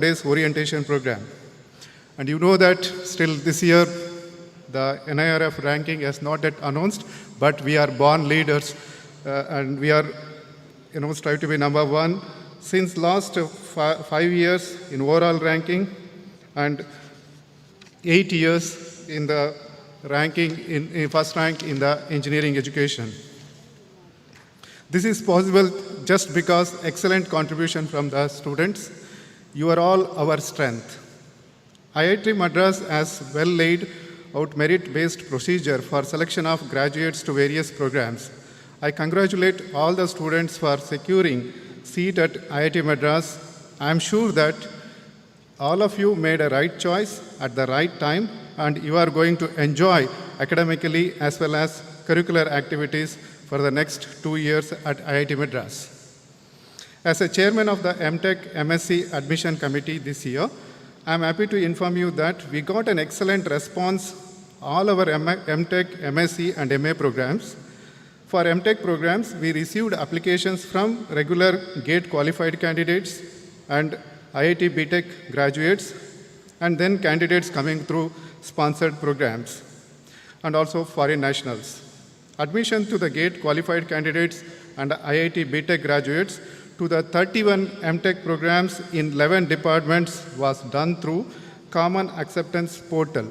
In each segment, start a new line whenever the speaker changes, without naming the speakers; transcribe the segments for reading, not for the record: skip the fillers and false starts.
days orientation program. And you know that still this year, the NIRF ranking has not yet announced, but we are born leaders and we are, strive to be number one since last 5 years in overall ranking and 8 years in the ranking, in first rank in the engineering education. This is possible just because excellent contribution from the students. You are all our strength. IIT Madras has well laid out merit-based procedure for selection of graduates to various programs. I congratulate all the students for securing seat at IIT Madras. I am sure that all of you made a right choice at the right time and you are going to enjoy academically as well as curricular activities for the next 2 years at IIT Madras. As a chairman of the MTech MSc admission committee this year, I am happy to inform you that we got an excellent response all our MTech, MSc and MA programs. For MTech programs, we received applications from regular GATE qualified candidates and IIT BTech graduates, and then candidates coming through sponsored programs, and also foreign nationals. Admission to the GATE qualified candidates and IIT BTech graduates to the 31 MTech programs in 11 departments was done through Common Acceptance Portal,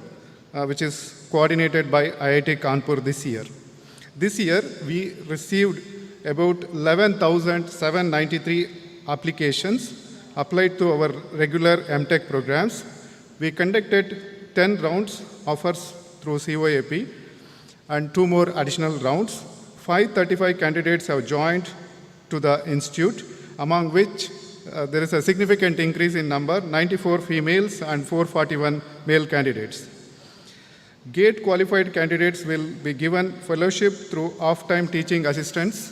which is coordinated by IIT Kanpur this year. This year, we received about 11,793 applications applied to our regular MTech programs. We conducted 10 rounds offers through COAP and 2 more additional rounds. 535 candidates have joined to the institute, among which there is a significant increase in number, 94 females and 441 male candidates. GATE qualified candidates will be given fellowship through off-time teaching assistants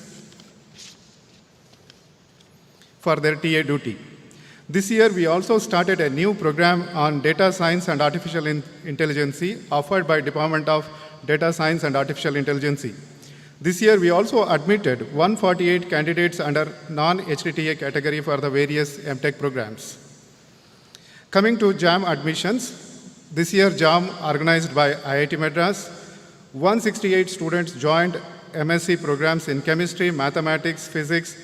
for their TA duty. This year, we also started a new program on data science and artificial intelligence offered by Department of Data Science and Artificial Intelligence. This year, we also admitted 148 candidates under non-HTTA category for the various MTech programs. Coming to JAM admissions, this year JAM organized by IIT Madras, 168 students joined MSc programs in chemistry, mathematics, physics.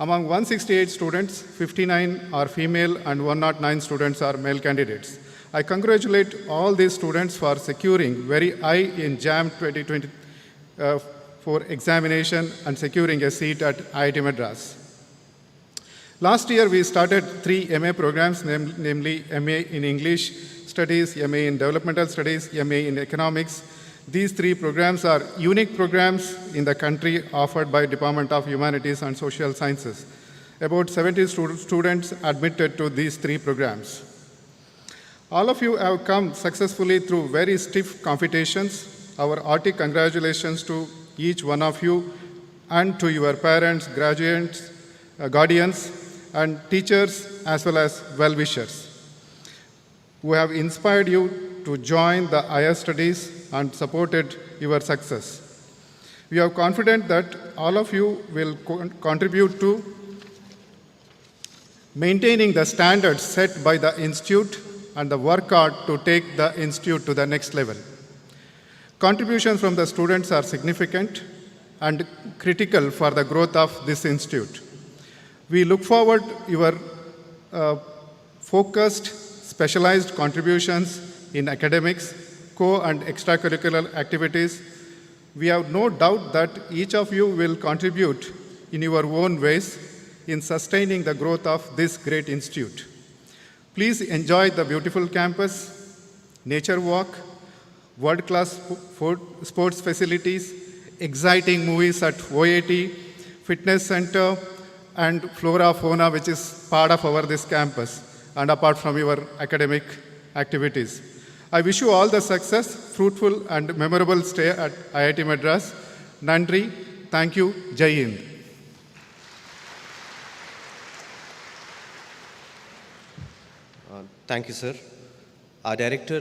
Among 168 students, 59 are female and 109 students are male candidates. I congratulate all these students for securing very high in JAM 2024 examination and securing a seat at IIT Madras. Last year, we started 3 MA programs, namely MA in English Studies, MA in Developmental Studies, MA in Economics. These 3 programs are unique programs in the country offered by Department of Humanities and Social Sciences. About 70 students admitted to these 3 programs. All of you have come successfully through very stiff competitions. Our hearty congratulations to each one of you and to your parents, graduates, guardians, and teachers as well as well-wishers who have inspired you to join the higher studies and supported your success. We are confident that all of you will contribute to maintaining the standards set by the institute and the work hard to take the institute to the next level. Contributions from the students are significant and critical for the growth of this institute. We look forward to your focused, specialized contributions in academics, co- and extracurricular activities. We have no doubt that each of you will contribute in your own ways in sustaining the growth of this great institute. Please enjoy the beautiful campus, nature walk, world-class sports facilities, exciting movies at OAT, fitness center, and flora fauna, which is part of this campus, and apart from your academic activities. I wish you all the success, fruitful and memorable stay at IIT Madras. Nandri, thank you, Jai Hind.
Thank you, sir. Our director,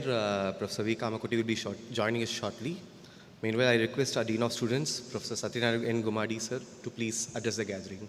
Professor V. Kamakuti, will be joining us shortly. Meanwhile, I request our Dean of Students, Professor Satyanarayana N. Gumadi, sir, to please address the gathering.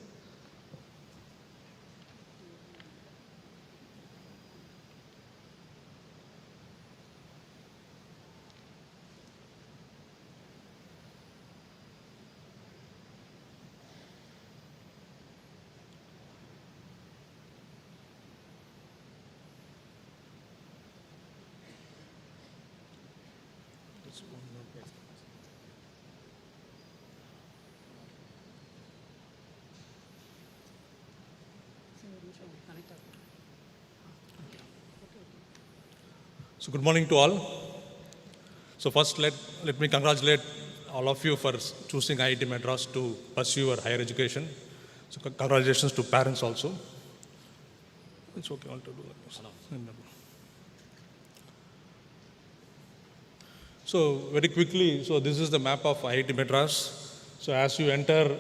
So good morning to all. So first let me congratulate all of you for choosing IIT Madras to pursue your higher education. So congratulations to parents also. It's okay, I'll do that. So very quickly, so this is the map of IIT Madras. So as you enter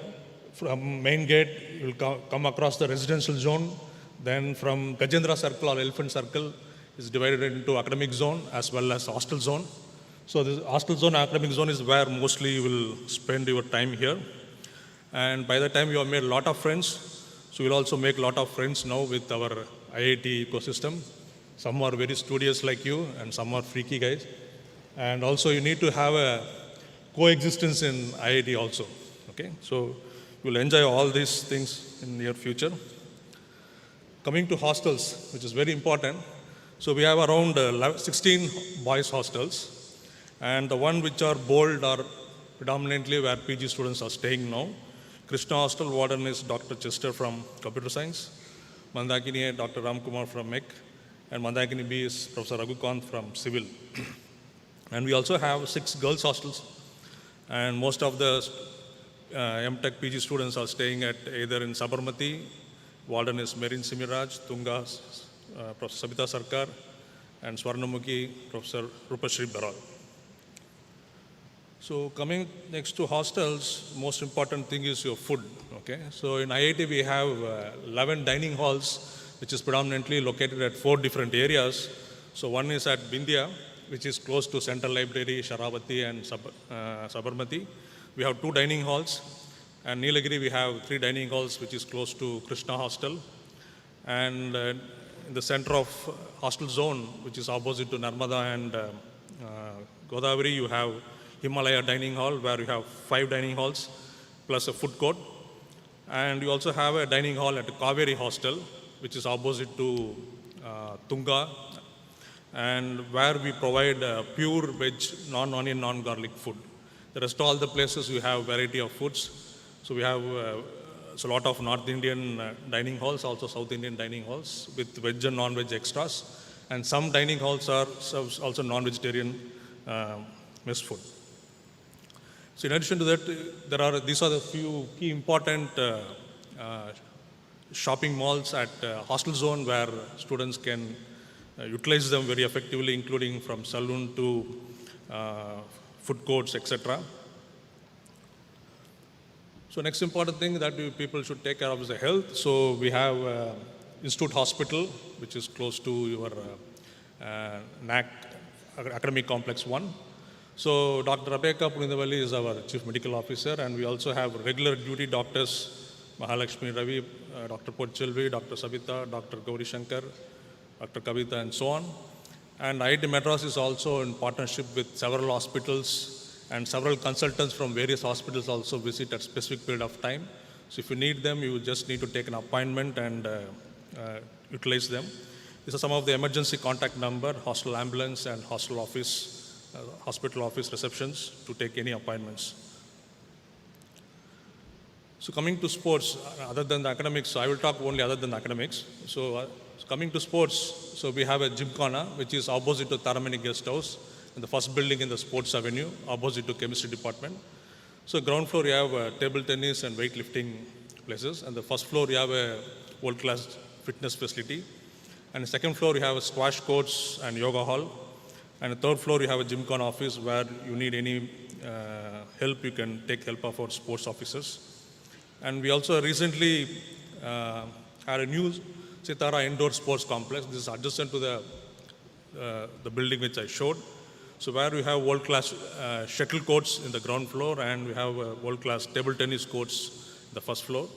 from main gate, you will come across the residential zone. Then from Gajendra Circle or Elephant Circle is divided into academic zone as well as hostel zone. So this hostel zone, academic zone is where mostly you will spend your time here. And by the time you have made a lot of friends, so you'll also make a lot of friends now with our IIT ecosystem. Some are very studious like you and some are freaky guys. And also you need to have a coexistence in IIT also, okay? So you'll enjoy all these things in your future. Coming to hostels, which is very important. So we have around 16 boys hostels, and the one which are bold are predominantly where PG students are staying now. Krishna Hostel warden is Dr. Chester from Computer Science, Mandakini Dr. Ramkumar from MEC, and Mandakini B is Professor Raghukant from Civil. And we also have 6 girls hostels, and most of the MTech PG students are staying at either in Sabarmati, warden is Merin Simiraj, Tunga, Professor Sabita Sarkar, and Swarnamukhi, Professor Rupashri Baral. So coming next to hostels, most important thing is your food, okay? So in IIT we have 11 dining halls, which is predominantly located at 4 different areas. So one is at Bindia, which is close to Central Library, Sharavati and Sabarmati. We have 2 dining halls. And Nilagiri, we have 3 dining halls, which is close to Krishna Hostel. And in the center of hostel zone, which is opposite to Narmada and Godavari, you have Himalaya Dining Hall, where you have 5 dining halls, plus a food court. And you also have a dining hall at Kaveri Hostel, which is opposite to Tunga, and where we provide pure veg, non-onion, non-garlic food. The rest of all the places we have variety of foods. So we have a lot of North Indian dining halls, also South Indian dining halls with veg and non-veg extras. And some dining halls are serves also non-vegetarian mess food. So in addition to that, these are the few key important shopping malls at hostel zone where students can utilize them very effectively, including from saloon to food courts, etc. So next important thing that people should take care of is the health. So we have Institute Hospital, which is close to your NAC Academic Complex 1. So Dr. Rebecca Punindavali is our Chief Medical Officer, and we also have regular duty doctors, Mahalakshmi Ravi, Dr. Pochilvi, Dr. Sabita, Dr. Gauri Shankar, Dr. Kavita, and so on. And IIT Madras is also in partnership with several hospitals, and several consultants from various hospitals also visit at specific period of time. So if you need them, you just need to take an appointment and utilize them. These are some of the emergency contact number, hostel ambulance, and hostel office, hospital office receptions to take any appointments. So coming to sports, other than the academics, so I will talk only other than academics. So coming to sports, so we have a gymkhana, which is opposite to Taramani Guest House, in the first building in the Sports Avenue, opposite to Chemistry Department. So ground floor, you have table tennis and weightlifting places, and the first floor, you have a world-class fitness facility. And the second floor, you have a squash courts and yoga hall. And the third floor, you have a gymkhana office where you need any help, you can take help of our sports officers. And we also recently had a new Sitara Indoor Sports Complex. This is adjacent to the building which I showed. So where we have world-class shuttle courts in the ground floor, and we have world-class table tennis courts in the first floor.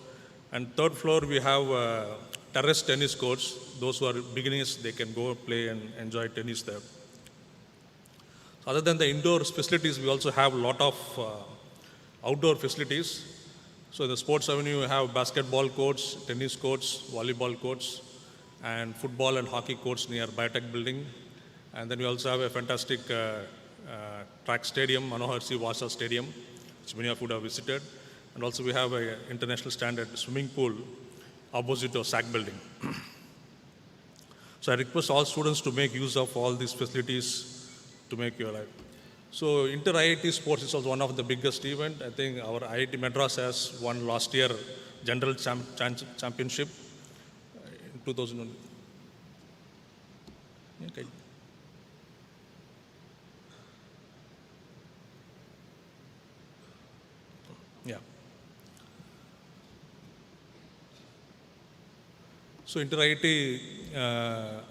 And third floor, we have terrace tennis courts. Those who are beginners, they can go play and enjoy tennis there. So other than the indoor facilities, we also have a lot of outdoor facilities. So in the Sports Avenue, we have basketball courts, tennis courts, volleyball courts, and football and hockey courts near Biotech building. And then we also have a fantastic track stadium, Manohar C. Vasa Stadium, which many of you would have visited. And also we have an international standard swimming pool opposite to SAC building. So I request all students to make use of all these facilities to make your life. So Inter IIT Sports is also one of the biggest event. I think our IIT Madras has won last year General Championship in 2000. Okay. Yeah. So Inter IIT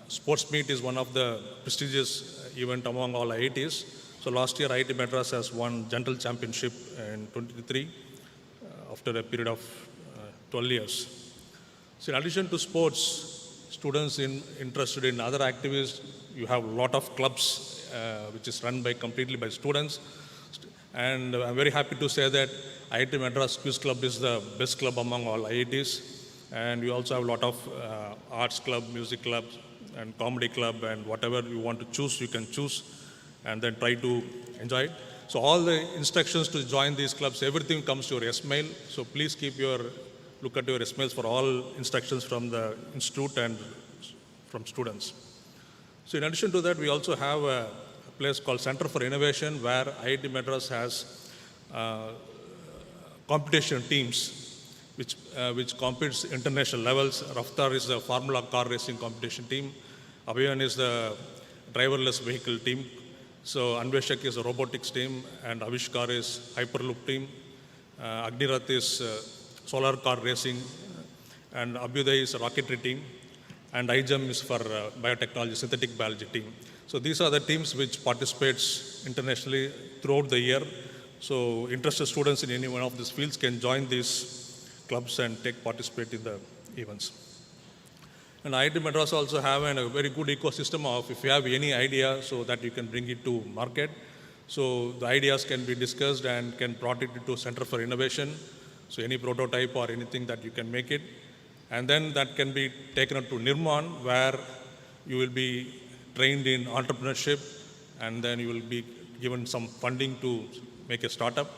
Sports Meet is one of the prestigious event among all IITs. So last year IIT Madras has won General Championship in 23 after a period of 12 years. So in addition to sports, students interested in other activities, you have a lot of clubs which is run completely by students. And I'm very happy to say that IIT Madras Quiz Club is the best club among all IITs. And we also have a lot of arts club, music clubs, and comedy club, and whatever you want to choose, you can choose, and then try to enjoy it. So all the instructions to join these clubs, everything comes to your S-mail. So please look at your S-mails for all instructions from the institute and from students. So in addition to that, we also have a place called Center for Innovation, where IIT Madras has competition teams which competes international levels. Raftar is the Formula car racing competition team. Abhiyan is the driverless vehicle team. So Anveshak is a robotics team, and Avishkar is Hyperloop team. Agnirath is solar car racing, and Abhyuday is a rocketry team, and iGEM is for biotechnology, synthetic biology team. So these are the teams which participates internationally throughout the year. So interested students in any one of these fields can join these clubs and participate in the events. And IIT Madras also have a very good ecosystem of, if you have any idea, so that you can bring it to market. So the ideas can be discussed and can brought it into Center for Innovation. So any prototype or anything that you can make it. And then that can be taken up to Nirman, where you will be trained in entrepreneurship, and then you will be given some funding to make a startup.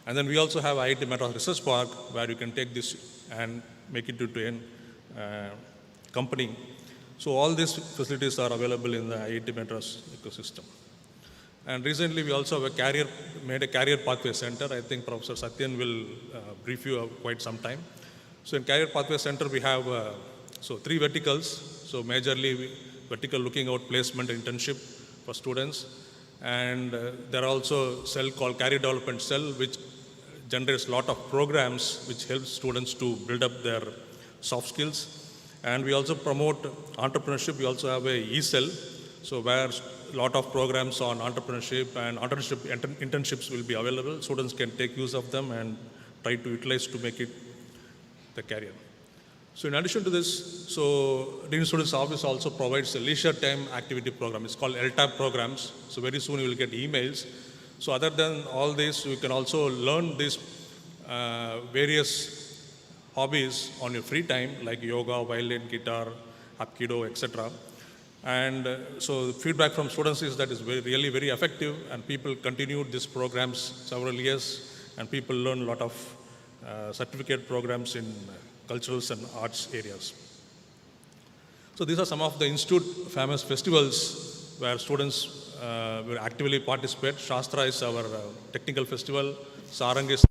And then we also have IIT Madras Research Park, where you can take this and make it into a company. So all these facilities are available in the IIT Madras ecosystem. And recently we also have made a career pathway center. I think Professor Satyan will brief you of quite some time. So in career pathway center we have 3 verticals. So majorly vertical looking out placement internship for students. And there are also cell called Career Development Cell, which generates a lot of programs which helps students to build up their soft skills. And we also promote entrepreneurship. We also have a e-cell, so where a lot of programs on entrepreneurship and internships will be available. Students can take use of them and try to utilize to make it the career. So in addition to this, so Dean Students Office also provides a leisure time activity program. It's called LTAP programs. So very soon you will get emails. So other than all this, you can also learn these various hobbies on your free time, like yoga, violin, guitar, hapkido, etc. And so the feedback from students is that it's really very effective, and people continued these programs several years, and people learn a lot of certificate programs in culturals and arts areas. So these are some of the institute famous festivals where students will actively participate. Shastra is our technical festival. Sarang is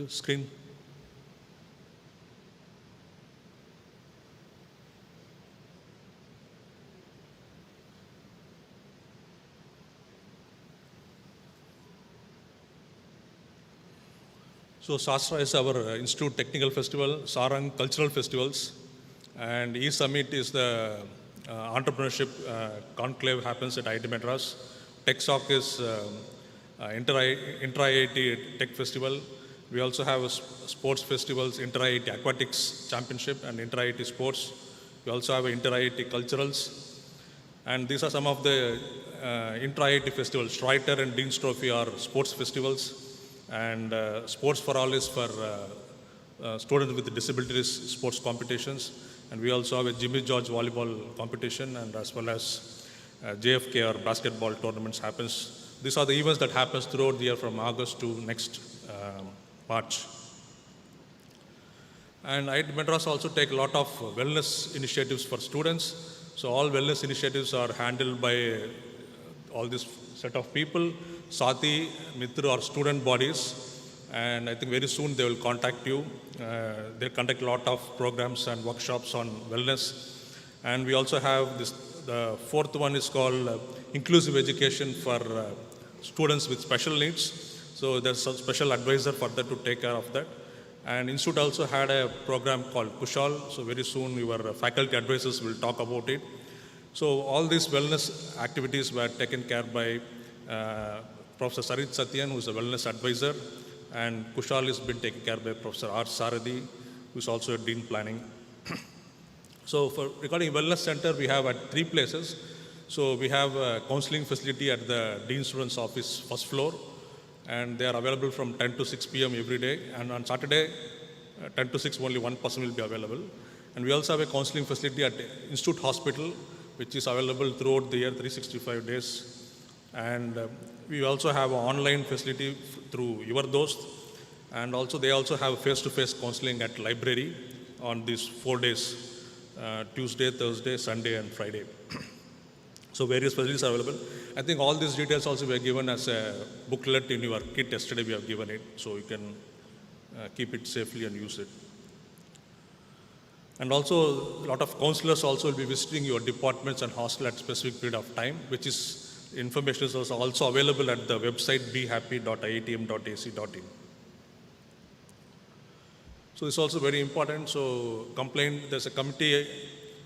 screen. So Shastra is our institute technical festival, Sarang cultural festivals, and E-Summit is the entrepreneurship conclave happens at IIT Madras. TechSoc is intra-IIT Tech Festival. We also have sports festivals, inter-IIT Aquatics Championship and inter-IIT Sports. We also have inter-IIT Culturals. And these are some of the intra-IIT festivals. Streiter and Dean's Trophy are sports festivals. And Sports for All is for students with disabilities sports competitions. And we also have a Jimmy George volleyball competition, and as well as JFK or basketball tournaments happens. These are the events that happens throughout the year from August to next March. And IIT Madras also take a lot of wellness initiatives for students. So all wellness initiatives are handled by all this set of people, Sati, Mitra or student bodies. And I think very soon they will contact you. They conduct a lot of programs and workshops on wellness. And we also have this, the fourth one is called inclusive education for students with special needs. So there's a special advisor for that to take care of that. And Institute also had a program called Kushal. So very soon your faculty advisors will talk about it. So all these wellness activities were taken care by Professor Sarit Satyan, who is a wellness advisor, and Kushal has been taken care by Professor R. Saradi, who is also a Dean Planning. So for regarding Wellness Center, we have at 3 places. So we have a counseling facility at the Dean Student's Office, first floor, and they are available from 10 to 6 p.m. every day. And on Saturday, 10 to 6, only one person will be available. And we also have a counseling facility at Institute Hospital, which is available throughout the year, 365 days. And we also have an online facility through Your Dost. And also they also have face-to-face counseling at library on these 4 days, Tuesday, Thursday, Sunday, and Friday. So various facilities are available. I think all these details also were given as a booklet in your kit. Yesterday we have given it, so you can keep it safely and use it. And also, a lot of counselors also will be visiting your departments and hostel at specific period of time, which is information is also available at the website behappy.iitm.ac.in. So this is also very important. So there's a committee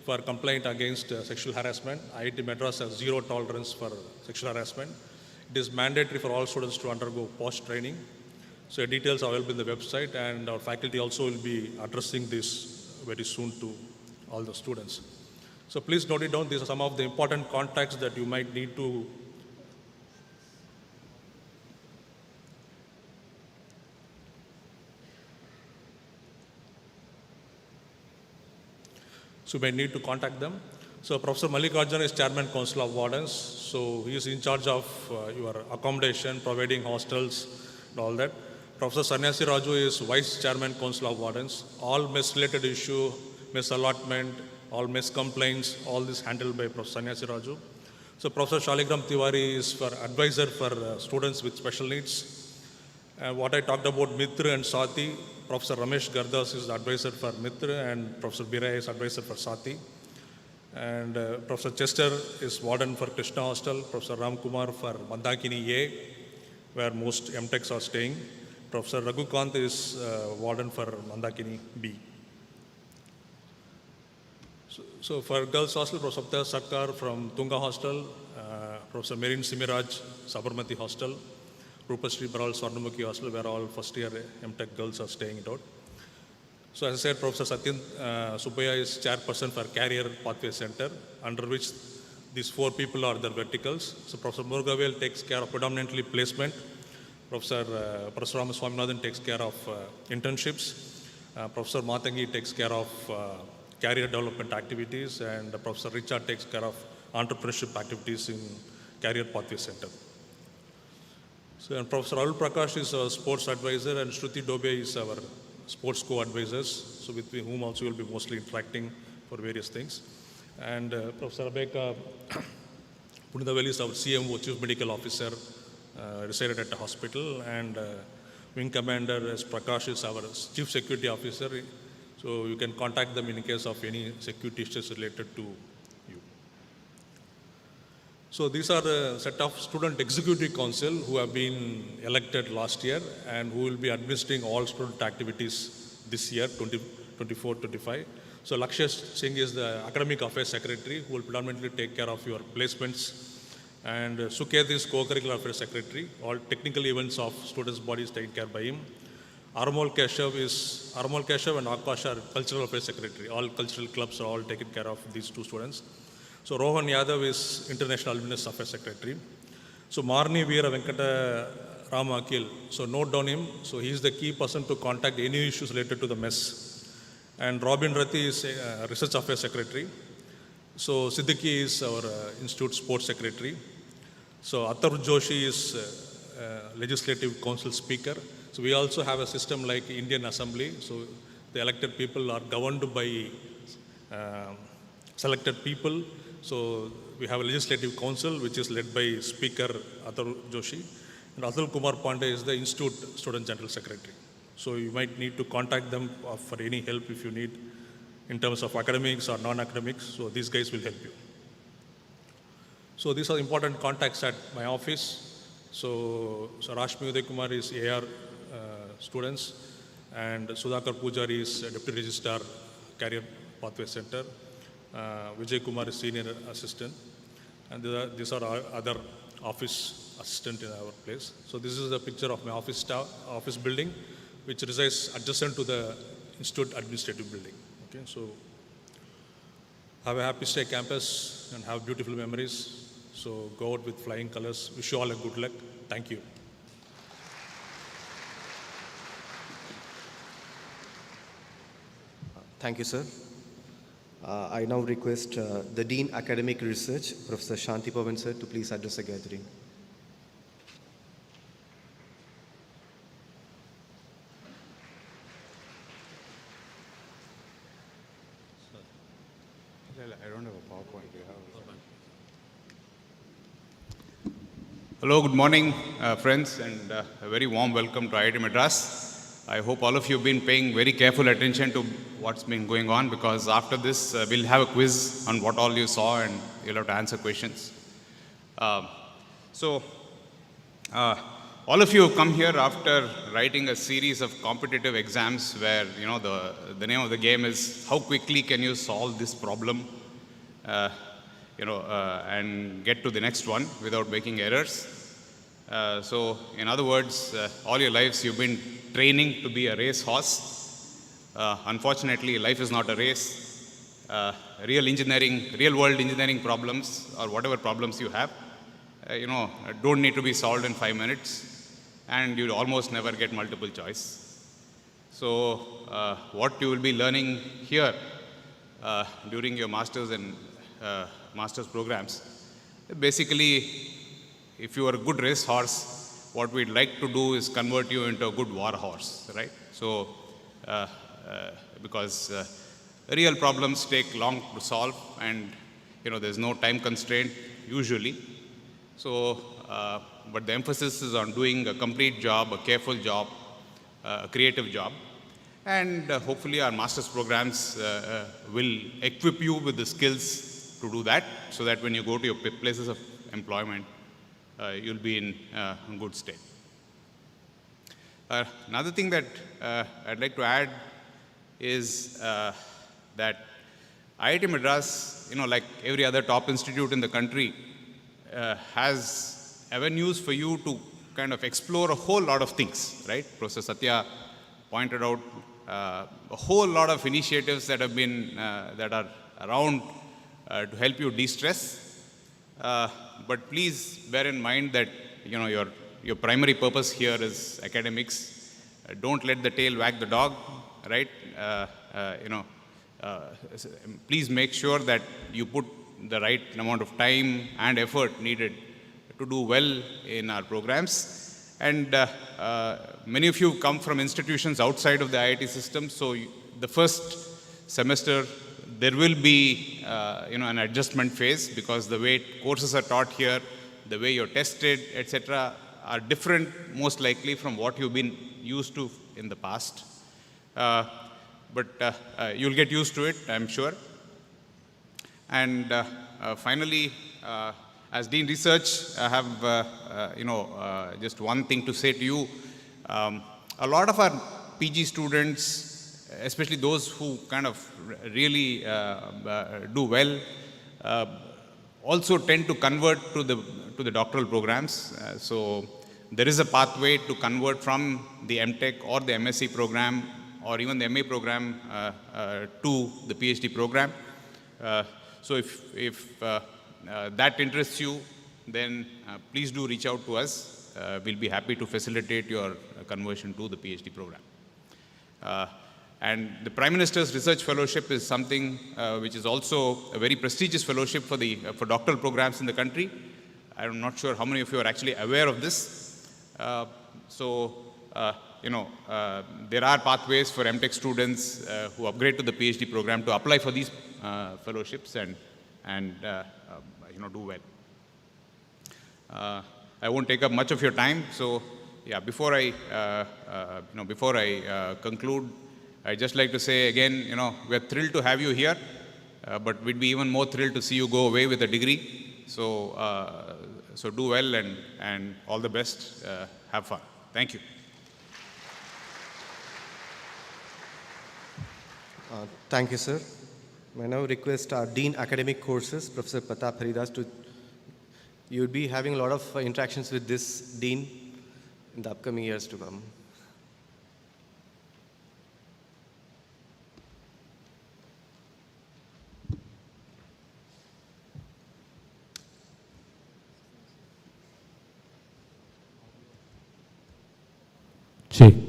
for complaint against sexual harassment. IIT Madras has zero tolerance for sexual harassment. It is mandatory for all students to undergo post-training. So details are available in the website, and our faculty also will be addressing this very soon to all the students. So please note it down. These are some of the important contacts that you might need to contact them. So Professor Mallikarjun is Chairman Council of Wardens. So he is in charge of your accommodation, providing hostels and all that. Professor Sanyasi Raju is Vice Chairman Council of Wardens. All mess related issue, mess allotment, all mess complaints, all this handled by Professor Sanyasi Raju. So Professor Shaligram Tiwari is for advisor for students with special needs. What I talked about Mitra and Sati, Professor Ramesh Gardas is the advisor for Mitra, and Professor Biray is advisor for Sati. And Professor Chester is warden for Krishna Hostel, Professor Ram Kumar for Mandakini A, where most MTechs are staying. Professor Raghukant is warden for Mandakini B. So for girls hostel, Professor Sapta Sarkar from Tunga Hostel, Professor Merin Simiraj, Sabarmati Hostel, Rupasri Baral Swarnamukhi Hostel, where all first year MTech girls are staying it out. So as I said, Professor Satyan Subbaya is chairperson for Career Pathway Center, under which these 4 people are the verticals. So Professor Murugavel takes care of predominantly placement. Professor Parasuram Swaminathan takes care of internships. Professor Matangi takes care of career development activities, and Professor Richard takes care of entrepreneurship activities in Career Pathway Center. So, and Professor Arul Prakash is our sports advisor, and Shruti Dobe is our sports co-advisors, so with whom also will be mostly interacting for various things. And Professor Abeka Pundavelli is our CMO, Chief Medical Officer, resided at the hospital, and Wing Commander S. Prakash is our Chief Security Officer. So you can contact them in case of any security issues related to you. So these are a set of student executive council who have been elected last year and who will be administering all student activities this year, 24-25. So Lakshya Singh is the academic affairs secretary who will predominantly take care of your placements. And Suket is co-curricular affairs secretary. All technical events of students' bodies taken care by him. Armol Keshav and Akash are cultural affairs secretary. All cultural clubs are all taken care of these 2 students. So Rohan Yadav is international alumnus affairs secretary. So Marni Veera Venkata Rama Akil. So note down him. So he is the key person to contact any issues related to the mess. And Robin Rathi is Research Affairs Secretary. So Siddiqui is our Institute Sports Secretary. So Atar Joshi is Legislative Council Speaker. So we also have a system like Indian Assembly. So the elected people are governed by selected people. So we have a Legislative Council which is led by Speaker Atar Joshi. And Atul Kumar Pandey is the Institute Student General Secretary. So you might need to contact them for any help if you need in terms of academics or non-academics. So these guys will help you. So these are important contacts at my office. So Rashmi Uday Kumar is AR students, and Sudhakar Pujari is Deputy Registrar, Career Pathway Center. Vijay Kumar is Senior Assistant, and these are our other office assistant in our place. So this is a picture of my office building, which resides adjacent to the Institute Administrative Building. Okay, so have a happy stay campus and have beautiful memories. So go out with flying colors. Wish you all a good luck. Thank you.
Thank you, sir. I now request the Dean Academic Research, Professor Shanti Pavan sir, to please address the gathering.
I don't have a PowerPoint. Do you have? Hello, good morning, friends, and a very warm welcome to IIT Madras. I hope all of you have been paying very careful attention to what's been going on, because after this, we'll have a quiz on what all you saw, and you'll have to answer questions. So, all of you have come here after writing a series of competitive exams where, you know, the name of the game is how quickly can you solve this problem, and get to the next one without making errors. So, in other words, all your lives you've been training to be a race horse. Unfortunately, life is not a race. Real world engineering problems, or whatever problems you have, don't need to be solved in 5 minutes, and you almost never get multiple choice. So, what you will be learning here during your master's and master's programs, basically, if you are a good race horse, what we'd like to do is convert you into a good war horse, right? So, because real problems take long to solve, and there's no time constraint usually. So, but the emphasis is on doing a complete job, a careful job, a creative job, and hopefully our master's programs will equip you with the skills to do that, so that when you go to your places of employment, you'll be in good state. Another thing that I'd like to add is that IIT Madras, like every other top institute in the country, has avenues for you to kind of explore a whole lot of things, right? Professor Satya pointed out a whole lot of initiatives that have been, that are around to help you de-stress. But please bear in mind that your primary purpose here is academics. Don't let the tail wag the dog, right? Please make sure that you put the right amount of time and effort needed to do well in our programs. And many of you come from institutions outside of the IIT system, so the first semester there will be an adjustment phase, because the way courses are taught here, the way you're tested, etc., are different most likely from what you've been used to in the past. But you'll get used to it, I'm sure. And finally, as Dean Research, I have just one thing to say to you. A lot of our PG students, especially those who kind of really do well, also tend to convert to the doctoral programs. So there is a pathway to convert from the MTech or the MSc program, or even the MA program, to the PhD program. So if that interests you, then please do reach out to us. we'll be happy to facilitate your conversion to the PhD program. And the Prime Minister's Research Fellowship is something which is also a very prestigious fellowship for doctoral programs in the country. I'm not sure how many of you are actually aware of this. There are pathways for MTech students who upgrade to the PhD program to apply for these fellowships and do well. I won't take up much of your time. So, yeah, before I conclude, I'd just like to say again, we're thrilled to have you here, but we'd be even more thrilled to see you go away with a degree. So do well and all the best. Have fun. Thank you.
Thank you, sir. I now request our Dean Academic Courses, Professor Pratap Haridas, you'll be having a lot of interactions with this Dean in the upcoming years to come.
Sí.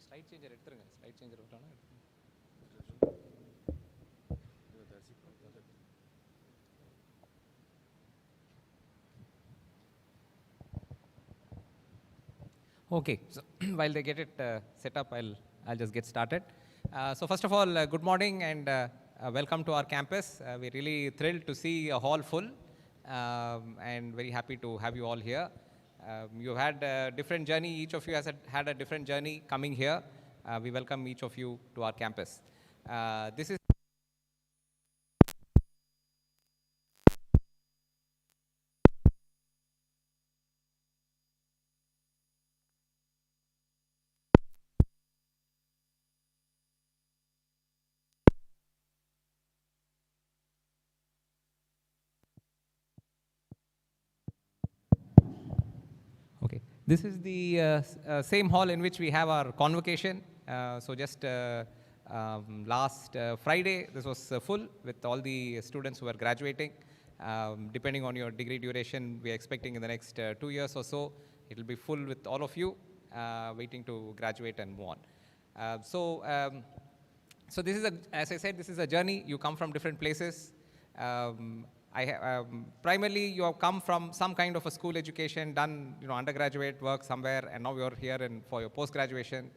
slide changer எடுத்துருங்க slide changer விட்டானா Okay, so while they get it set up, I'll just get started. So first of all, good morning and welcome to our campus. We're really thrilled to see a hall full and very happy to have you all here. You've had a different journey. Each of you has had a different journey coming here. We welcome each of you to our campus. This is Okay. This is the same hall in which we have our convocation. So just last Friday, this was full with all the students who are graduating. Depending on your degree duration, we are expecting in the next 2 years or so, it will be full with all of you waiting to graduate and move on. So this is as I said, this is a journey. You come from different places. Primarily, you have come from some kind of a school education, done undergraduate work somewhere, and now you're here for your post-graduation,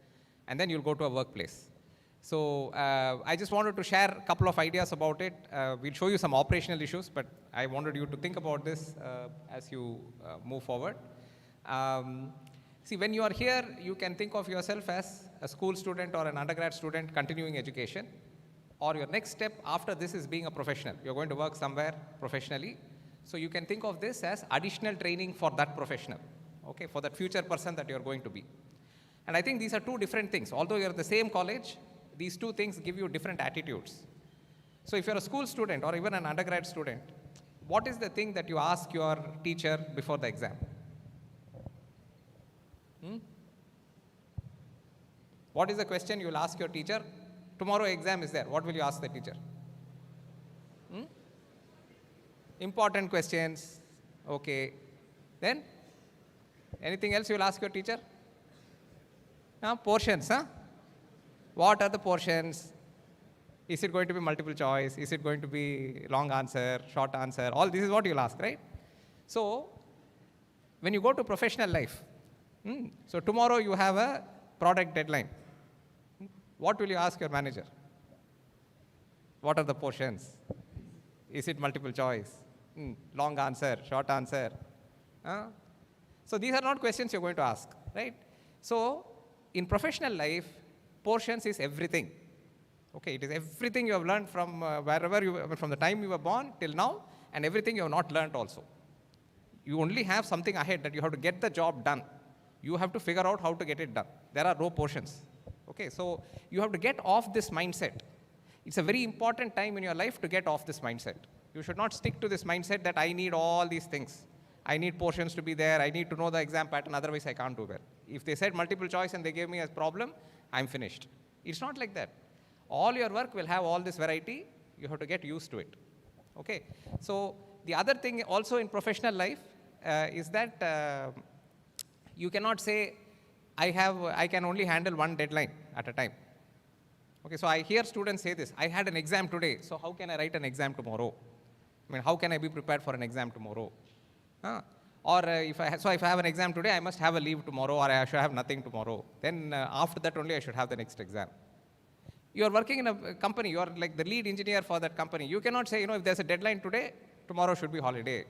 and then you'll go to a workplace. So I just wanted to share a couple of ideas about it. We'll show you some operational issues, but I wanted you to think about this as you move forward. See, when you are here, you can think of yourself as a school student or an undergrad student continuing education. Or your next step after this is being a professional. You're going to work somewhere professionally. So you can think of this as additional training for that professional, okay, for that future person that you're going to be. And I think these are two different things. Although you're at the same college, these two things give you different attitudes. So if you're a school student or even an undergrad student, what is the thing that you ask your teacher before the exam? What is the question you will ask your teacher? Tomorrow exam is there. What will you ask the teacher? Important questions. Okay. Then? Anything else you will ask your teacher? Portions, huh? What are the portions? Is it going to be multiple choice? Is it going to be long answer, short answer? All this is what you'll ask, right? So, when you go to professional life, so tomorrow you have a product deadline. What will you ask your manager? What are the portions? Is it multiple choice? Long answer, short answer? So these are not questions you're going to ask, right? So in professional life, portions is everything. Okay, it is everything you have learned from wherever from the time you were born till now, and everything you have not learned also. You only have something ahead that you have to get the job done. You have to figure out how to get it done. There are no portions. Okay, so you have to get off this mindset. It's a very important time in your life to get off this mindset. You should not stick to this mindset that I need all these things. I need portions to be there. I need to know the exam pattern. Otherwise, I can't do well. If they said multiple choice and they gave me a problem, I'm finished. It's not like that. All your work will have all this variety. You have to get used to it. Okay. So the other thing also in professional life is that you cannot say, I can only handle one deadline at a time. Okay, so I hear students say this, I had an exam today, so how can I write an exam tomorrow? I mean, how can I be prepared for an exam tomorrow? Or if I have an exam today, I must have a leave tomorrow, or I should have nothing tomorrow. Then after that only I should have the next exam. You are working in a company, you are like the lead engineer for that company. You cannot say, if there's a deadline today, tomorrow should be holiday.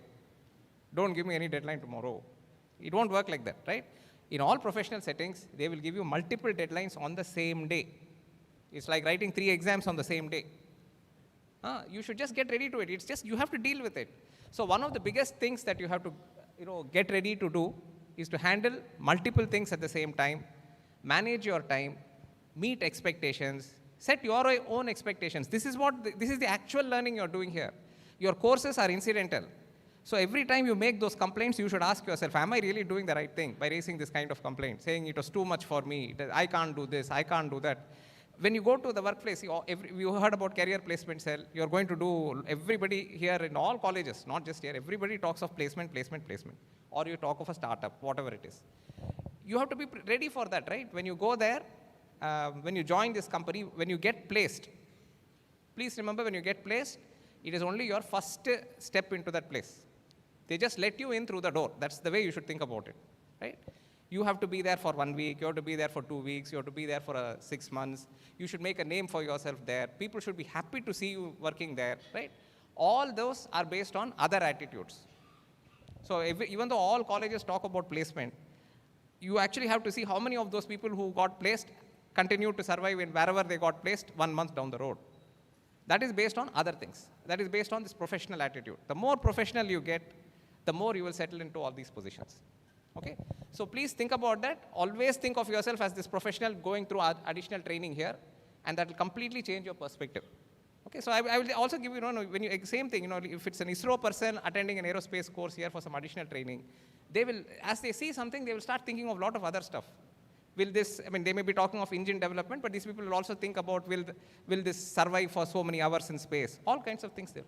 Don't give me any deadline tomorrow. It won't work like that, right? In all professional settings, they will give you multiple deadlines on the same day. It's like writing 3 exams on the same day. You should just get ready to it. It's just you have to deal with it. So one of the biggest things that you have to get ready to do is to handle multiple things at the same time, manage your time, meet expectations, set your own expectations. This is the actual learning you're doing here. Your courses are incidental. So every time you make those complaints, you should ask yourself, am I really doing the right thing by raising this kind of complaint, saying it was too much for me, I can't do this, I can't do that. When you go to the workplace, you heard about career placement cell, you're going to do, everybody here in all colleges, not just here, everybody talks of placement, or you talk of a startup, whatever it is. You have to be ready for that, right? When you go there, when you join this company, when you get placed, please remember when you get placed, it is only your first step into that place. They just let you in through the door. That's the way you should think about it, right? You have to be there for 1 week, you have to be there for 2 weeks, you have to be there for 6 months. You should make a name for yourself there. People should be happy to see you working there, right? All those are based on other attitudes. So even though all colleges talk about placement, you actually have to see how many of those people who got placed continue to survive in wherever they got placed 1 month down the road. That is based on other things. That is based on this professional attitude. The more professional you get, the more you will settle into all these positions. Okay? So please think about that. Always think of yourself as this professional going through additional training here, and that will completely change your perspective. Okay, so I will also give you, when you, same thing, if it's an ISRO person attending an aerospace course here for some additional training, they will, as they see something, they will start thinking of a lot of other stuff. Will this, they may be talking of engine development, but these people will also think about, will this survive for so many hours in space? All kinds of things there.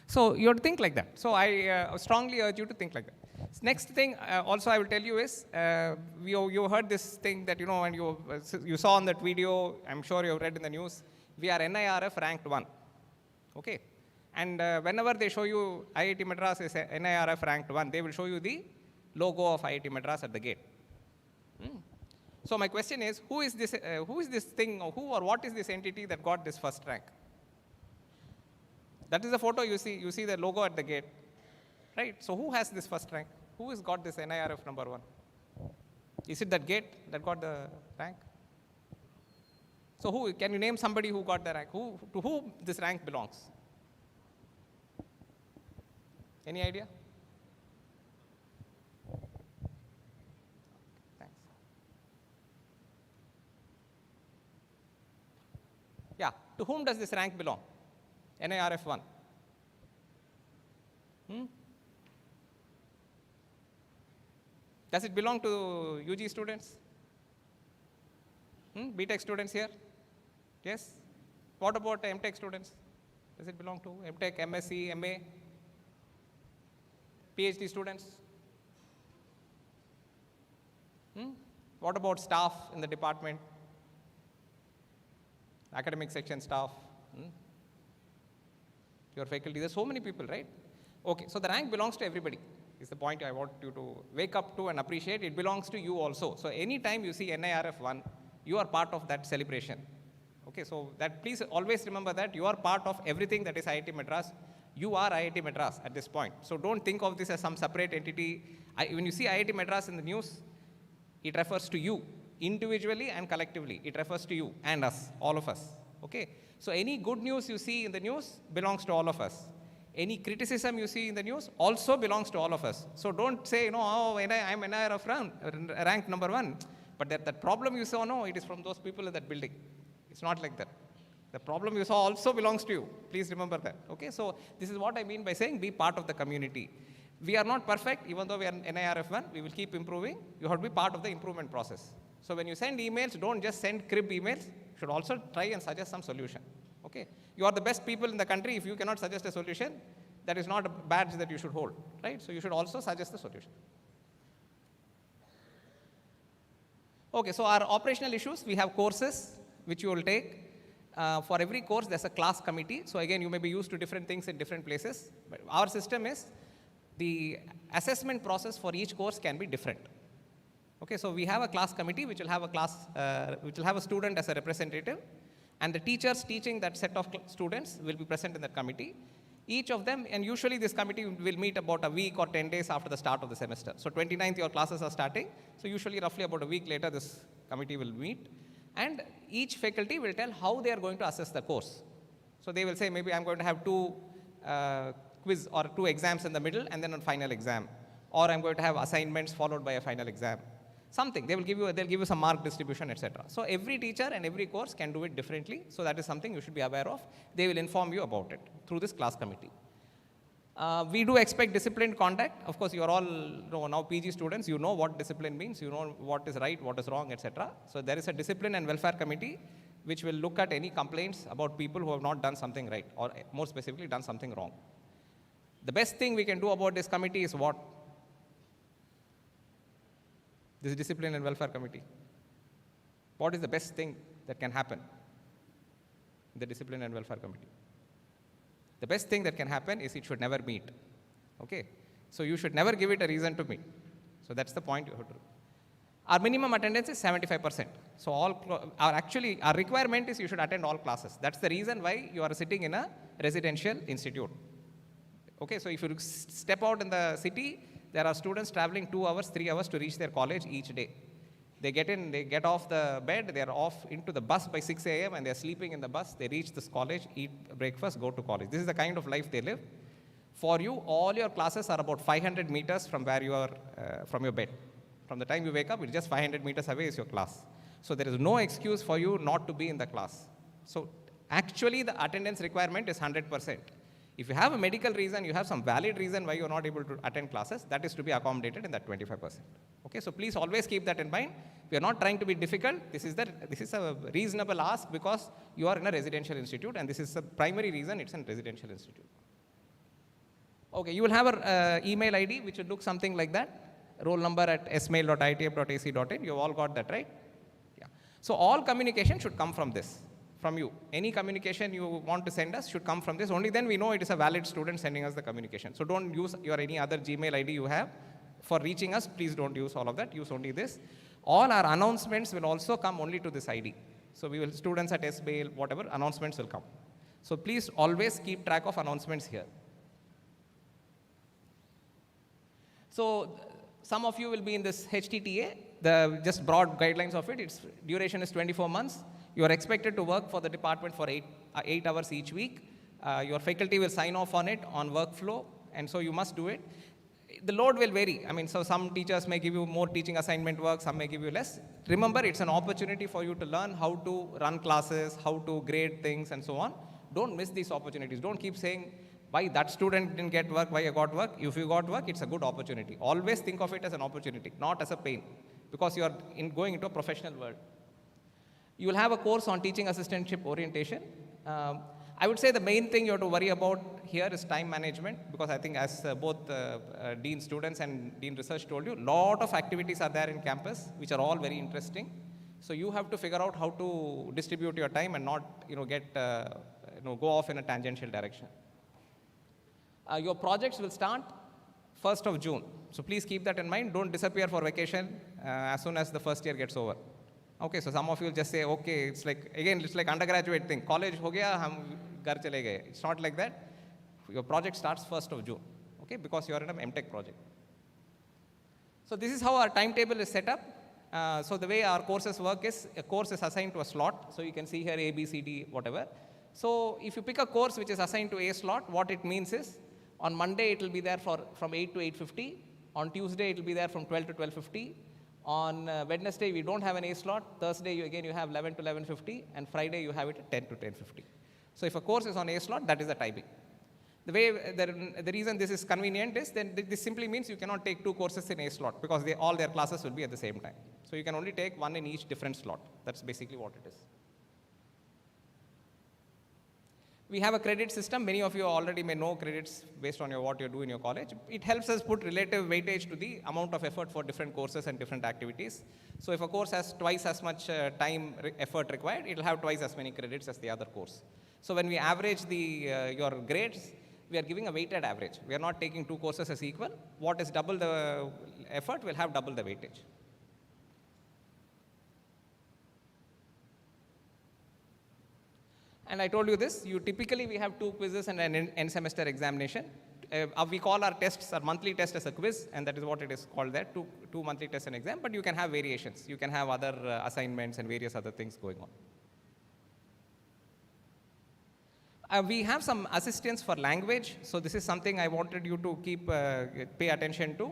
So you have to think like that. So I strongly urge you to think like that. Next thing also I will tell you is, you heard this thing that, and you saw on that video, I'm sure you have read in the news, we are NIRF ranked 1. Okay. And whenever they show you IIT Madras is NIRF ranked 1, they will show you the logo of IIT Madras at the gate. So my question is, who is this thing, or who or what is this entity that got this first rank? That is the photo you see the logo at the gate, right? So who has this first rank? Who has got this NIRF number 1? Is it that gate that got the rank? So can you name somebody who got the rank? To whom this rank belongs? Any idea? Thanks. Yeah, to whom does this rank belong? NIRF 1. Does it belong to UG students? BTech students here? Yes? What about MTech students? Does it belong to MTech, MSc, MA? PhD students? What about staff in the department? Academic section staff? Your faculty? There's so many people, right? Okay, so the rank belongs to everybody. Is the point I want you to wake up to and appreciate. It belongs to you also. So anytime you see NIRF 1, you are part of that celebration. Okay, so that please always remember that you are part of everything that is IIT Madras. You are IIT Madras at this point. So don't think of this as some separate entity. When you see IIT Madras in the news, it refers to you individually and collectively. It refers to you and us, all of us. Okay, so any good news you see in the news belongs to all of us. Any criticism you see in the news also belongs to all of us. So don't say, oh, I'm NIRF rank number 1. But that problem you saw, no, it is from those people in that building. It's not like that. The problem you saw also belongs to you. Please remember that. Okay, so this is what I mean by saying be part of the community. We are not perfect, even though we are NIRF 1, we will keep improving. You have to be part of the improvement process. So when you send emails, don't just send crib emails. You should also try and suggest some solution. Okay, you are the best people in the country. If you cannot suggest a solution, that is not a badge that you should hold, right? So you should also suggest the solution. Okay, so our operational issues, we have courses which you will take. For every course, there's a class committee. So again, you may be used to different things in different places. But our system is the assessment process for each course can be different. Okay, so we have a class committee which will have a student as a representative, and the teachers teaching that set of students will be present in that committee. Each of them, and usually this committee will meet about a week or 10 days after the start of the semester. So 29th your classes are starting. So usually roughly about a week later this committee will meet. And each faculty will tell how they are going to assess the course. So they will say maybe I'm going to have 2 quiz or 2 exams in the middle and then a final exam. Or I'm going to have assignments followed by a final exam. Something, they'll give you some mark distribution, etc. So every teacher and every course can do it differently. So that is something you should be aware of. They will inform you about it through this class committee. We do expect disciplined conduct. Of course, you are all now PG students. You know what discipline means. You know what is right, what is wrong, etc. So there is a discipline and welfare committee which will look at any complaints about people who have not done something right, or more specifically done something wrong. The best thing we can do about this committee is what? This discipline and welfare committee. What is the best thing that can happen in the discipline and welfare committee? The best thing that can happen is it should never meet. Okay? So you should never give it a reason to meet. So that's the point you have to do. Our minimum attendance is 75%. So our requirement is you should attend all classes. That's the reason why you are sitting in a residential institute. Okay, so if you step out in the city, there are students traveling 2 hours, 3 hours to reach their college each day. They get in, they get off the bed, they are off into the bus by 6 a.m. and they are sleeping in the bus. They reach this college, eat breakfast, go to college. This is the kind of life they live. For you, all your classes are about 500 meters from where you are, from your bed. From the time you wake up, it's just 500 meters away is your class. So there is no excuse for you not to be in the class. So actually, the attendance requirement is 100%. If you have a medical reason, you have some valid reason why you are not able to attend classes, that is to be accommodated in that 25%. Okay, so please always keep that in mind. We are not trying to be difficult. This is a reasonable ask because you are in a residential institute, and this is the primary reason it's a residential institute. Okay, you will have an email ID which will look something like that. Roll number at smail.itf.ac.in. You have all got that, right? Yeah. So all communication should come from this. From you. Any communication you want to send us should come from this. Only then we know it is a valid student sending us the communication. So don't use your any other Gmail ID you have for reaching us. Please don't use all of that. Use only this. All our announcements will also come only to this ID. So we will, students at SBAIL, whatever, announcements will come. So please always keep track of announcements here. So some of you will be in this HTTA, the just broad guidelines of it. Its duration is 24 months. You are expected to work for the department for 8 hours each week. Your faculty will sign off on it on workflow, and so you must do it. the load will vary. I mean, so some teachers may give you more teaching assignment work, some may give you less. Remember, it's an opportunity for you to learn how to run classes, how to grade things, and so on. Don't miss these opportunities. Don't keep saying, why that student didn't get work, why I got work. If you got work, it's a good opportunity. Always think of it as an opportunity, not as a pain, because you are going into a professional world. You will have a course on teaching assistantship orientation. I would say the main thing you have to worry about here is time management, because I think as both Dean students and Dean Research told you, lot of activities are there in campus, which are all very interesting. So you have to figure out how to distribute your time and not go off in a tangential direction. Your projects will start 1st of June. So please keep that in mind. Don't disappear for vacation as soon as the first year gets over. Okay, so some of you will just say, okay, it's like undergraduate thing. College ho gaya, hum ghar chale gaye. It's not like that. Your project starts 1st of June, okay, because you are in an MTech project. So this is how our timetable is set up. So the way our courses work is, a course is assigned to a slot. So you can see here A, B, C, D, whatever. So if you pick a course which is assigned to a slot, what it means is, on Monday it will be there from 8 to 8:50. On Tuesday it will be there from 12 to 12:50. On Wednesday we don't have an A slot. Thursday you have 11 to 11:50, and Friday you have it at 10 to 10:50. So if a course is on A slot, that is the timing. The reason this is convenient is then this simply means you cannot take 2 courses in A slot, because all their classes will be at the same time. So you can only take 1 in each different slot. That's basically what it is. We have a credit system. Many of you already may know credits based on what you do in your college. It helps us put relative weightage to the amount of effort for different courses and different activities. So if a course has twice as much effort required, it will have twice as many credits as the other course. So when we average your grades, we are giving a weighted average. We are not taking 2 courses as equal. What is double the effort will have double the weightage. And I told you this, we have 2 quizzes and an end semester examination. We call our tests, our monthly test as a quiz, and that is what it is called there, two monthly tests and exam, but you can have variations. You can have other assignments and various other things going on. We have some assistance for language. So this is something I wanted you to pay attention to.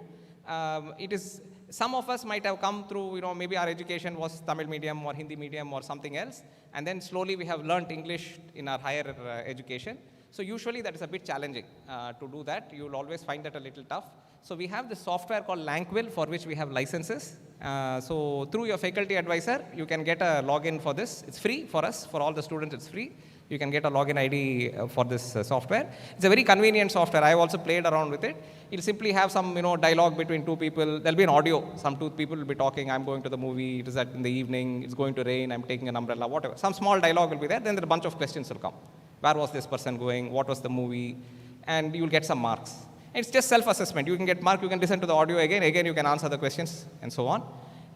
Some of us might have come through, maybe our education was Tamil medium or Hindi medium or something else, and then slowly we have learnt English in our higher education. So usually that is a bit challenging to do that. You will always find that a little tough. So we have this software called Lanquil, for which we have licenses. So through your faculty advisor, you can get a login for this. It's free for us, for all the students it's free. You can get a login ID for this software. It's a very convenient software. I've also played around with it. You'll simply have some dialogue between 2 people. There'll be an audio. Some 2 people will be talking. I'm going to the movie. It is in the evening. It's going to rain. I'm taking an umbrella, whatever. Some small dialogue will be there. Then there are a bunch of questions will come. Where was this person going? What was the movie? And you'll get some marks. It's just self-assessment. You can get mark. You can listen to the audio again. Again, you can answer the questions and so on.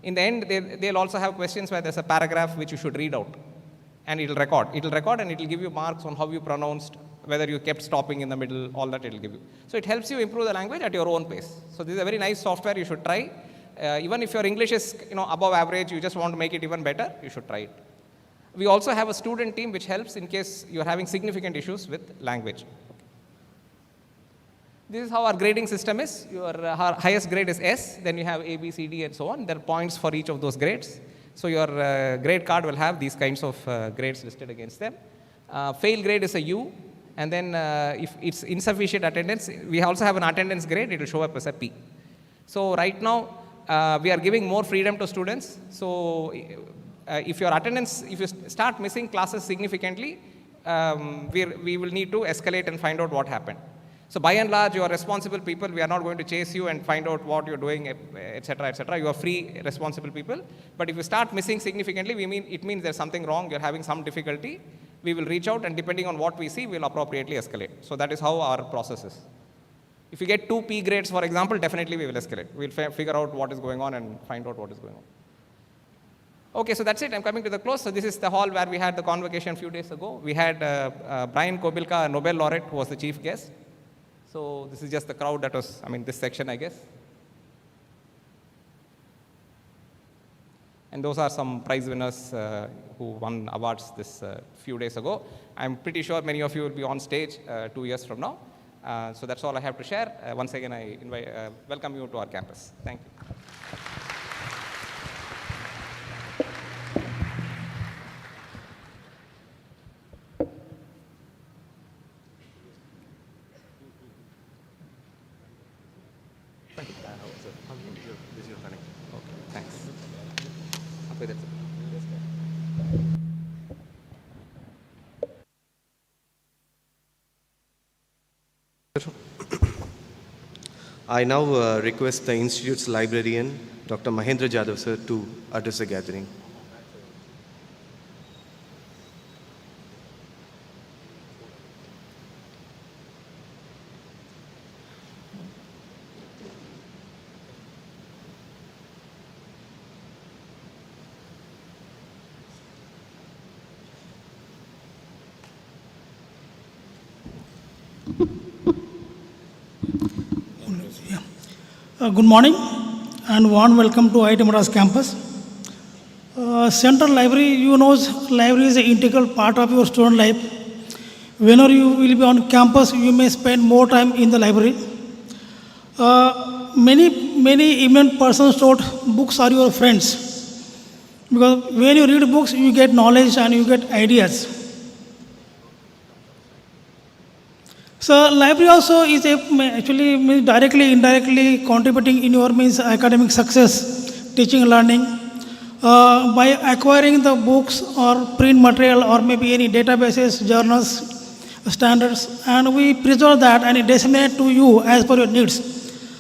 In the end, they'll also have questions where there's a paragraph which you should read out. And it'll record. It'll record and it'll give you marks on how you pronounced, whether you kept stopping in the middle, all that it'll give you. So it helps you improve the language at your own pace. So this is a very nice software you should try. Even if your English is above average, you just want to make it even better, you should try it. We also have a student team which helps in case you're having significant issues with language. This is how our grading system is. Your highest grade is S, then you have A, B, C, D, and so on. There are points for each of those grades. So your grade card will have these kinds of grades listed against them. Fail grade is a U, and then if it's insufficient attendance, we also have an attendance grade. It will show up as a P. So right now, we are giving more freedom to students. So if you start missing classes significantly, we will need to escalate and find out what happened. So by and large, you are responsible people. We are not going to chase you and find out what you're doing, etc., etc. You are free, responsible people. But if you start missing significantly, it means there's something wrong. You're having some difficulty. We will reach out, and depending on what we see, we'll appropriately escalate. So that is how our process is. If you get 2 P grades, for example, definitely we will escalate. We'll figure out what is going on and find out what is going on. Okay, so that's it. I'm coming to the close. So this is the hall where we had the convocation a few days ago. We had Brian Kobilka, a Nobel laureate, who was the chief guest. So this is just the crowd that was, this section, I guess. And those are some prize winners who won awards this few days ago. I'm pretty sure many of you will be on stage 2 years from now. So that's all I have to share. Once again, I welcome you to our campus. Thank you. Thanks. Okay, that's it.
I now request the Institute's librarian, Dr. Mahendra Jadhav, sir, to address the gathering.
Good morning and warm welcome to IIT Madras campus. Central Library, you know, library is an integral part of your student life. Whenever you will be on campus, you may spend more time in the library. Many eminent persons thought books are your friends. Because when you read books, you get knowledge and you get ideas. So library also is actually directly, indirectly contributing in your academic success, teaching, learning. By acquiring the books or print material or maybe any databases, journals, standards, and we preserve that and disseminate to you as per your needs.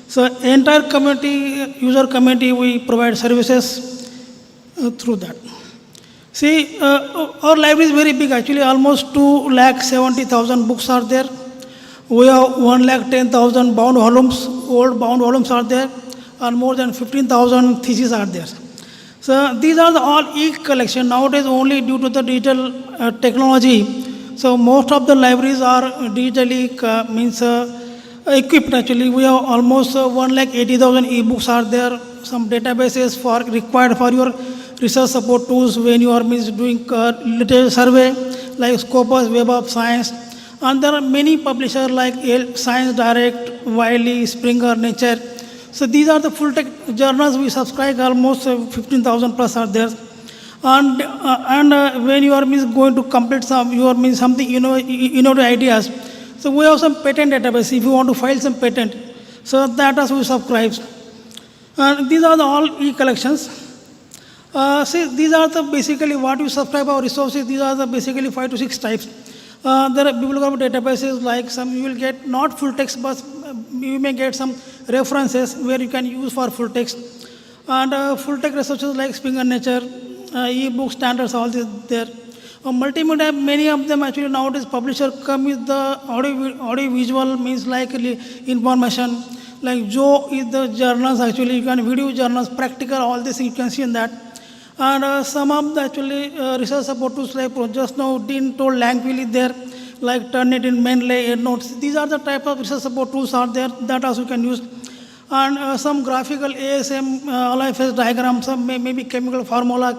So entire community, user community, we provide services through that. See, our library is very big actually, almost 2,70,000 books are there. We have 1,10,000 bound volumes, old bound volumes are there, and more than 15,000 theses are there. So these are all e-collection. Nowadays, only due to the digital technology, so most of the libraries are digitally equipped actually. We have almost 1,80,000 e-books are there, some databases required for your research support tools when you are doing literature survey, like Scopus, Web of Science. And there are many publishers like Science Direct, Wiley, Springer, Nature. So these are the full-text journals we subscribe, almost 15,000 plus are there. And when you are going to complete something, innovative ideas. So we have some patent database if you want to file some patent. So that also we subscribe. And these are all e-collections. See, these are the basically what you subscribe our resources. These are the basically 5 to 6 types. There are bibliographical databases like some you will get not full text, but you may get some references where you can use for full text. And full text resources like Springer Nature, e-book standards, all this there. Multimedia, many of them actually nowadays publishers come with the audio visual means like information. Like Joe is the journals actually, you can video journals, practical, all this you can see in that. And some of the actually research support tools like just now Dean told Langville is there, like Turnitin, Menley, EndNotes. These are the type of research support tools are there that also you can use. And some graphical ASM, LFS diagrams, some maybe chemical formula,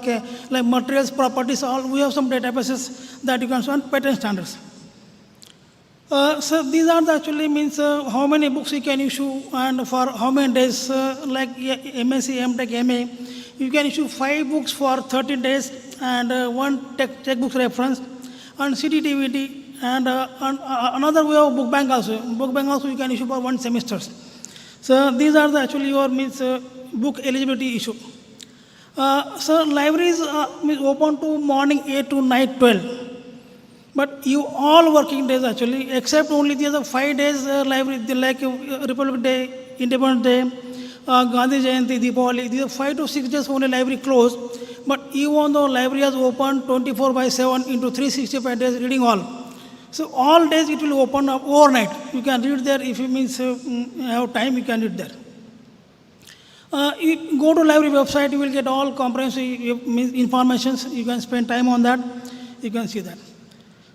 like materials properties, all we have some databases that you can use and patent standards. So these are the actually means how many books you can issue and for how many days, like MSc, MTech, MA. You can issue 5 books for 30 days and 1 textbook reference and CDDVD and another way of book bank also. Book bank also you can issue for 1 semester. So these are the actually your book eligibility issue. So libraries open to morning 8 to night 12. But you all working days actually, except only the other 5 days library, like Republic Day, Independence Day, Gandhi Jayanti, Deepavali, these are 5 to 6 days only library closed. But even though library is open 24/7 into 365 days reading all. So all days it will open up overnight. You can read there if you have time, you can read there. You go to library website, you will get all comprehensive information. You can spend time on that. You can see that.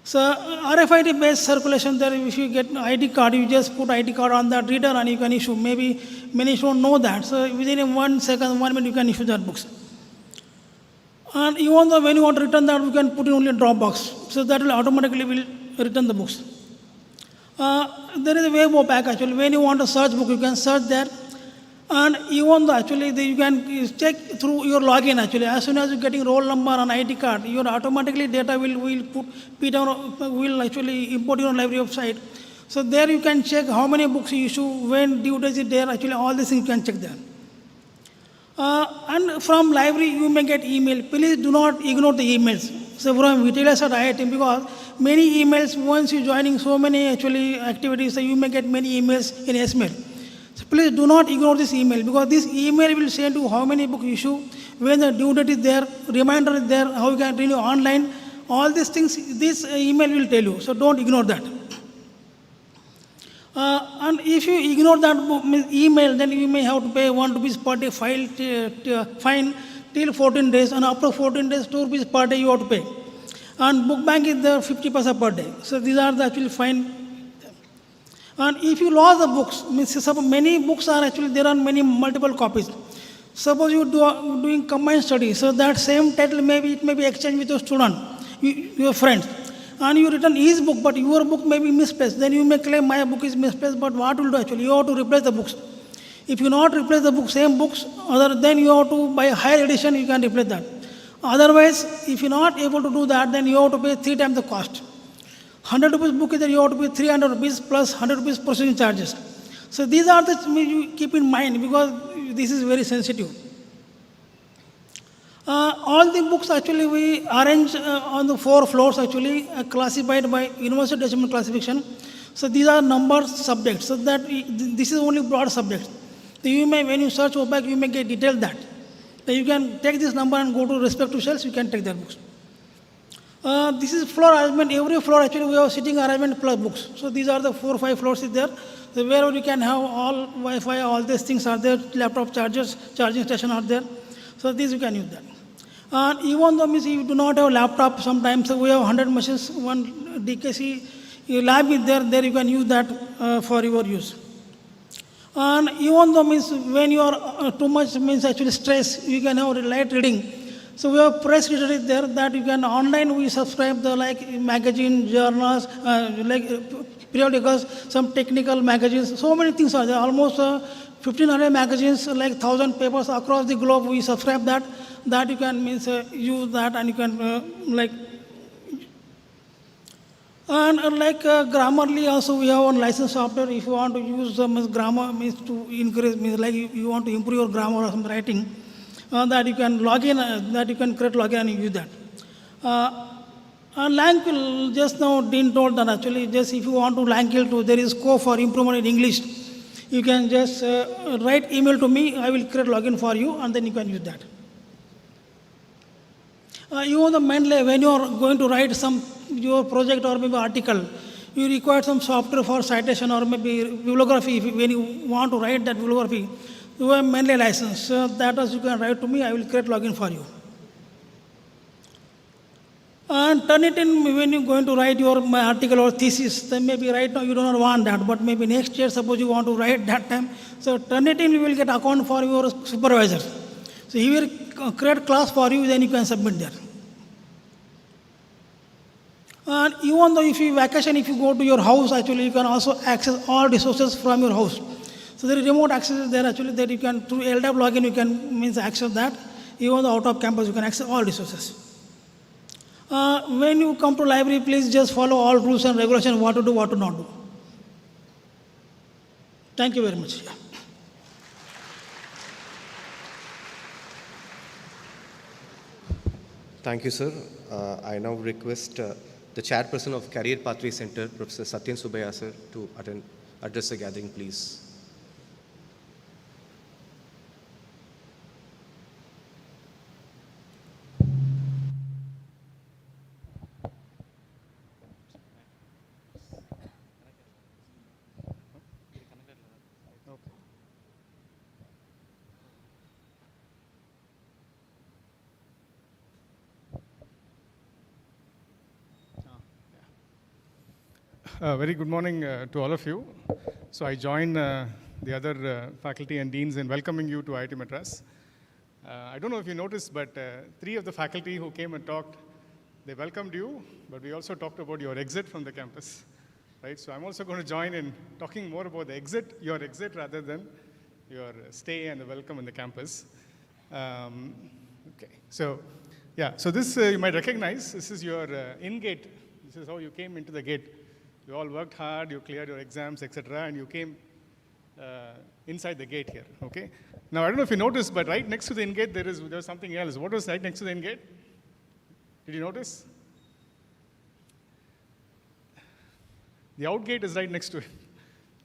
So RFID based circulation there, if you get ID card, you just put ID card on that reader and you can issue. Maybe many don't know that. So within 1 second, 1 minute, you can issue that books. And even though when you want to return that, you can put in only Dropbox. So that will automatically will return the books. There is a way more back actually. When you want to search book, you can search there. And even though actually you can check through your login actually. As soon as you're getting roll number and ID card, your automatically data will actually import your library website. So there you can check how many books you issue, when due date is there, actually all these things you can check there. And from library you may get email. Please do not ignore the emails. So from retailers at IIT, because many emails, once you joining so many actually activities, so you may get many emails in SMail. So please do not ignore this email, because this email will say to how many book you issue, when the due date is there, reminder is there, how you can renew online, all these things, this email will tell you. So don't ignore that. And if you ignore that email, then you may have to pay 1 rupees per day fine till 14 days, and after 14 days, 2 rupees per day you have to pay. And book bank is there 50 paisa per day. So these are the actual fine. And if you lost the books, means many books are actually, there are many multiple copies. Suppose you are doing combined study, so that same title it may be exchanged with your student, your friends. And you return his book, but your book may be misplaced. Then you may claim my book is misplaced, but what will do actually? You have to replace the books. If you not replace the book, same books, then you have to buy a higher edition, you can replace that. Otherwise, if you're not able to do that, then you have to pay 3 times the cost. 100 rupees book is there, you have to pay 300 rupees plus 100 rupees processing charges. So these are the you keep in mind, because this is very sensitive. All the books actually we arrange on the 4 floors actually, classified by Universal Decimal Classification. So these are number subjects. So that this is only broad subjects. So you may, when you search OPAC, you may get detailed that. So you can take this number and go to respective cells, you can take their books. This is floor arrangement. Every floor actually we have sitting arrangement plus books. So these are the 4 or 5 floors is there. So wherever you can have all Wi-Fi, all these things are there, laptop chargers, charging station are there. So these you can use that. Even though if you do not have laptop, sometimes so we have 100 machines, one DKC lab is there, there you can use that for your use. And even though when you are too much actually stress, you can have light reading. So we have press reader is there, that you can online we subscribe the like magazine, journals, like periodicals, some technical magazines, so many things are there. Almost 1,500 magazines, like 1,000 papers across the globe. We subscribe that you can use that, and you can like Grammarly also we have one licensed software. If you want to use grammar to increase like you want to improve your grammar or some writing, that you can log in, that you can create login and use that. Langkill, just now Dean told that actually just if you want to Langkill too, there is scope for improvement in English. You can just write email to me, I will create login for you, and then you can use that. Even the mainly when you are going to write your project or maybe article, you require some software for citation or maybe bibliography. When you want to write that bibliography, you have mainly license. So that is you can write to me, I will create login for you. And turn it in when you're going to write your article or thesis. Then maybe right now you do not want that, but maybe next year suppose you want to write that time. So turn it in, you will get account for your supervisor. So he will create class for you, then you can submit there. And even though if you vacation, if you go to your house, actually you can also access all resources from your house. So there is remote access there actually that you can, through LDAP login, you can access that. Even though out of campus, you can access all resources. When you come to library, please just follow all rules and regulations, what to do, what to not do. Thank you very much. Yeah.
Thank you, sir. I now request the chairperson of Career Pathway Center, Professor Satyan Subbiah, sir, to address the gathering, please.
Very good morning to all of you. So I join the other faculty and deans in welcoming you to IIT Madras. I don't know if you noticed, but 3 of the faculty who came and talked, they welcomed you, but we also talked about your exit from the campus. right? So I'm also going to join in talking more about the exit, your exit rather than your stay and the welcome in the campus. Okay, so yeah, so this you might recognize, this is your in-gate. This is how you came into the gate. You all worked hard, you cleared your exams, etc., and you came inside the gate here, okay? Now, I don't know if you noticed, but right next to the in-gate, there was something else. What was right next to the in-gate? Did you notice? The out-gate is right next to it,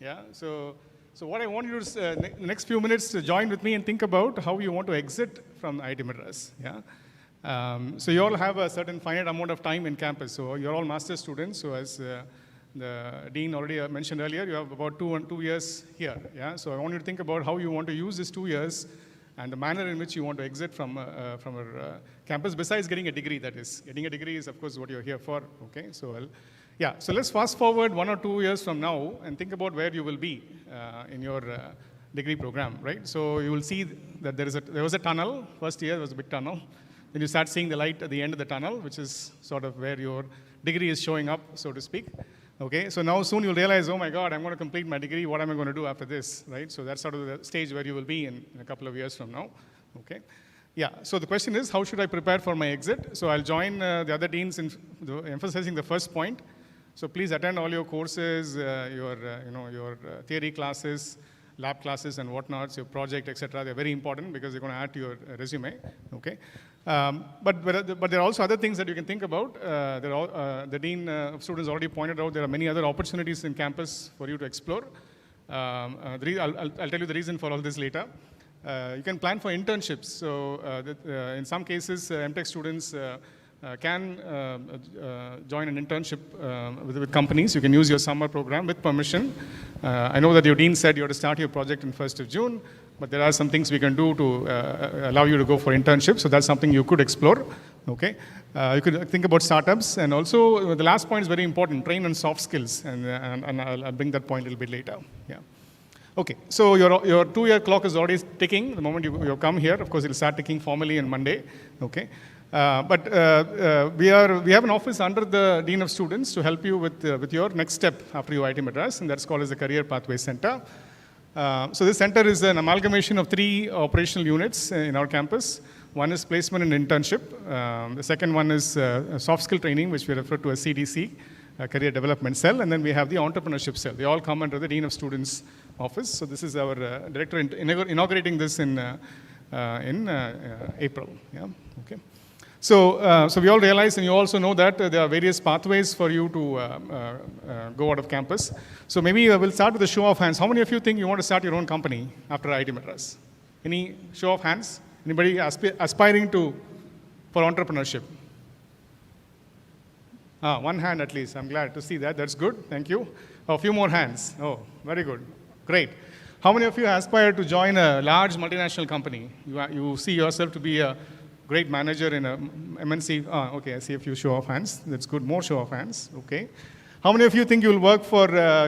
yeah? So what I want you to, next few minutes, to join with me and think about how you want to exit from IIT Madras, yeah? So you all have a certain finite amount of time in campus. So you're all master's students, so as the dean already mentioned earlier, you have about 2 years here. Yeah? So I want you to think about how you want to use these 2 years and the manner in which you want to exit from our campus, besides getting a degree, that is. Getting a degree is, of course, what you're here for. Okay? So, yeah. So let's fast forward 1 or 2 years from now and think about where you will be in your degree program, right? So you will see that there was a tunnel. First year was a big tunnel. Then you start seeing the light at the end of the tunnel, which is sort of where your degree is showing up, so to speak. Okay, so now soon you'll realize, oh my God, I'm going to complete my degree. What am I going to do after this, right? So that's sort of the stage where you will be in a couple of years from now. Okay, yeah. So the question is, how should I prepare for my exit? So I'll join the other deans in emphasizing the first point. So please attend all your courses, your theory classes, lab classes and whatnots, your project, etc. They're very important because they're going to add to your resume. Okay. But there are also other things that you can think about. The Dean of Students already pointed out there are many other opportunities in campus for you to explore. I'll tell you the reason for all this later. You can plan for internships. So in some cases, MTech students can join an internship with companies. You can use your summer program with permission. I know that your dean said you have to start your project on 1st of June. But there are some things we can do to allow you to go for internships. So that's something you could explore. Okay, you could think about startups, and also the last point is very important: train on soft skills. And I'll bring that point a little bit later. Yeah. Okay. So your 2-year clock is already ticking. The moment you come here, of course, it'll start ticking formally on Monday. Okay. But we have an office under the Dean of Students to help you with your next step after your IIT Madras, and that's called as the Career Pathway Center. So this center is an amalgamation of 3 operational units in our campus. One is placement and internship. The second one is soft skill training, which we refer to as CDC, Career Development Cell. And then we have the entrepreneurship cell. They all come under the Dean of Students office. So this is our director inaugurating this in April. Yeah. Okay. So we all realize, and you also know that there are various pathways for you to go out of campus. So maybe we'll start with a show of hands. How many of you think you want to start your own company after IIT Madras? Any show of hands? Anybody aspiring for entrepreneurship? One hand at least. I'm glad to see that. That's good. Thank you. A few more hands. Oh, very good. Great. How many of you aspire to join a large multinational company? You see yourself to be a great manager in a MNC. Okay, I see a few show of hands. That's good. More show of hands. Okay. How many of you think you will work for, how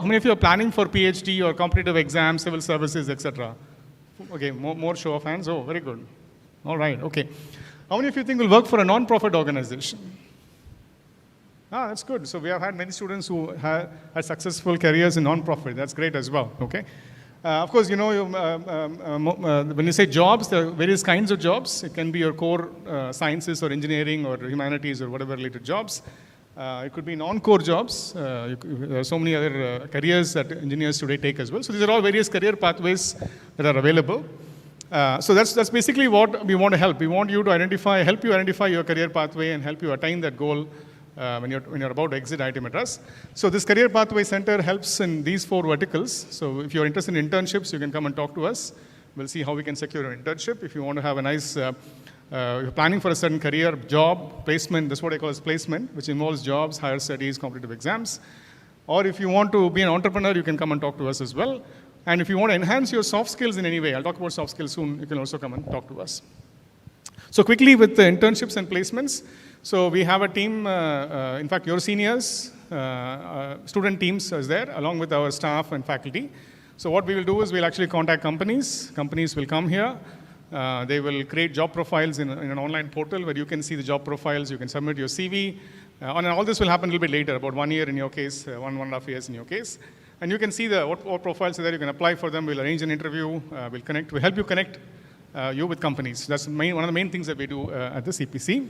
many of you are planning for PhD or competitive exams, civil services, etc.? Okay, more show of hands. Oh, very good. All right. Okay. How many of you think will work for a non-profit organization? That's good. So we have had many students who had successful careers in non-profit. That's great as well. Okay. Of course, when you say jobs, there are various kinds of jobs. It can be your core sciences or engineering or humanities or whatever related jobs. It could be non-core jobs. There are so many other careers that engineers today take as well. So these are all various career pathways that are available. So that's basically what we want to help. We want you to help you identify your career pathway and help you attain that goal when you're about to exit IIT Madras. So this Career Pathway Center helps in these 4 verticals. So if you're interested in internships, you can come and talk to us. We'll see how we can secure an internship. If you want to have a nice, you're planning for a certain career, job, placement, that's what I call as placement, which involves jobs, higher studies, competitive exams. Or if you want to be an entrepreneur, you can come and talk to us as well. And if you want to enhance your soft skills in any way, I'll talk about soft skills soon, you can also come and talk to us. So quickly with the internships and placements, so we have a team, in fact, your seniors, student teams is there, along with our staff and faculty. So what we will do is we'll actually contact companies. Companies will come here. They will create job profiles in an online portal where you can see the job profiles. You can submit your CV. And all this will happen a little bit later, about 1 year in your case, 1.5 years in your case. And you can see what profiles are there. You can apply for them. We'll arrange an interview. We'll connect. We'll help you connect you with companies. That's one of the main things that we do at the CPC.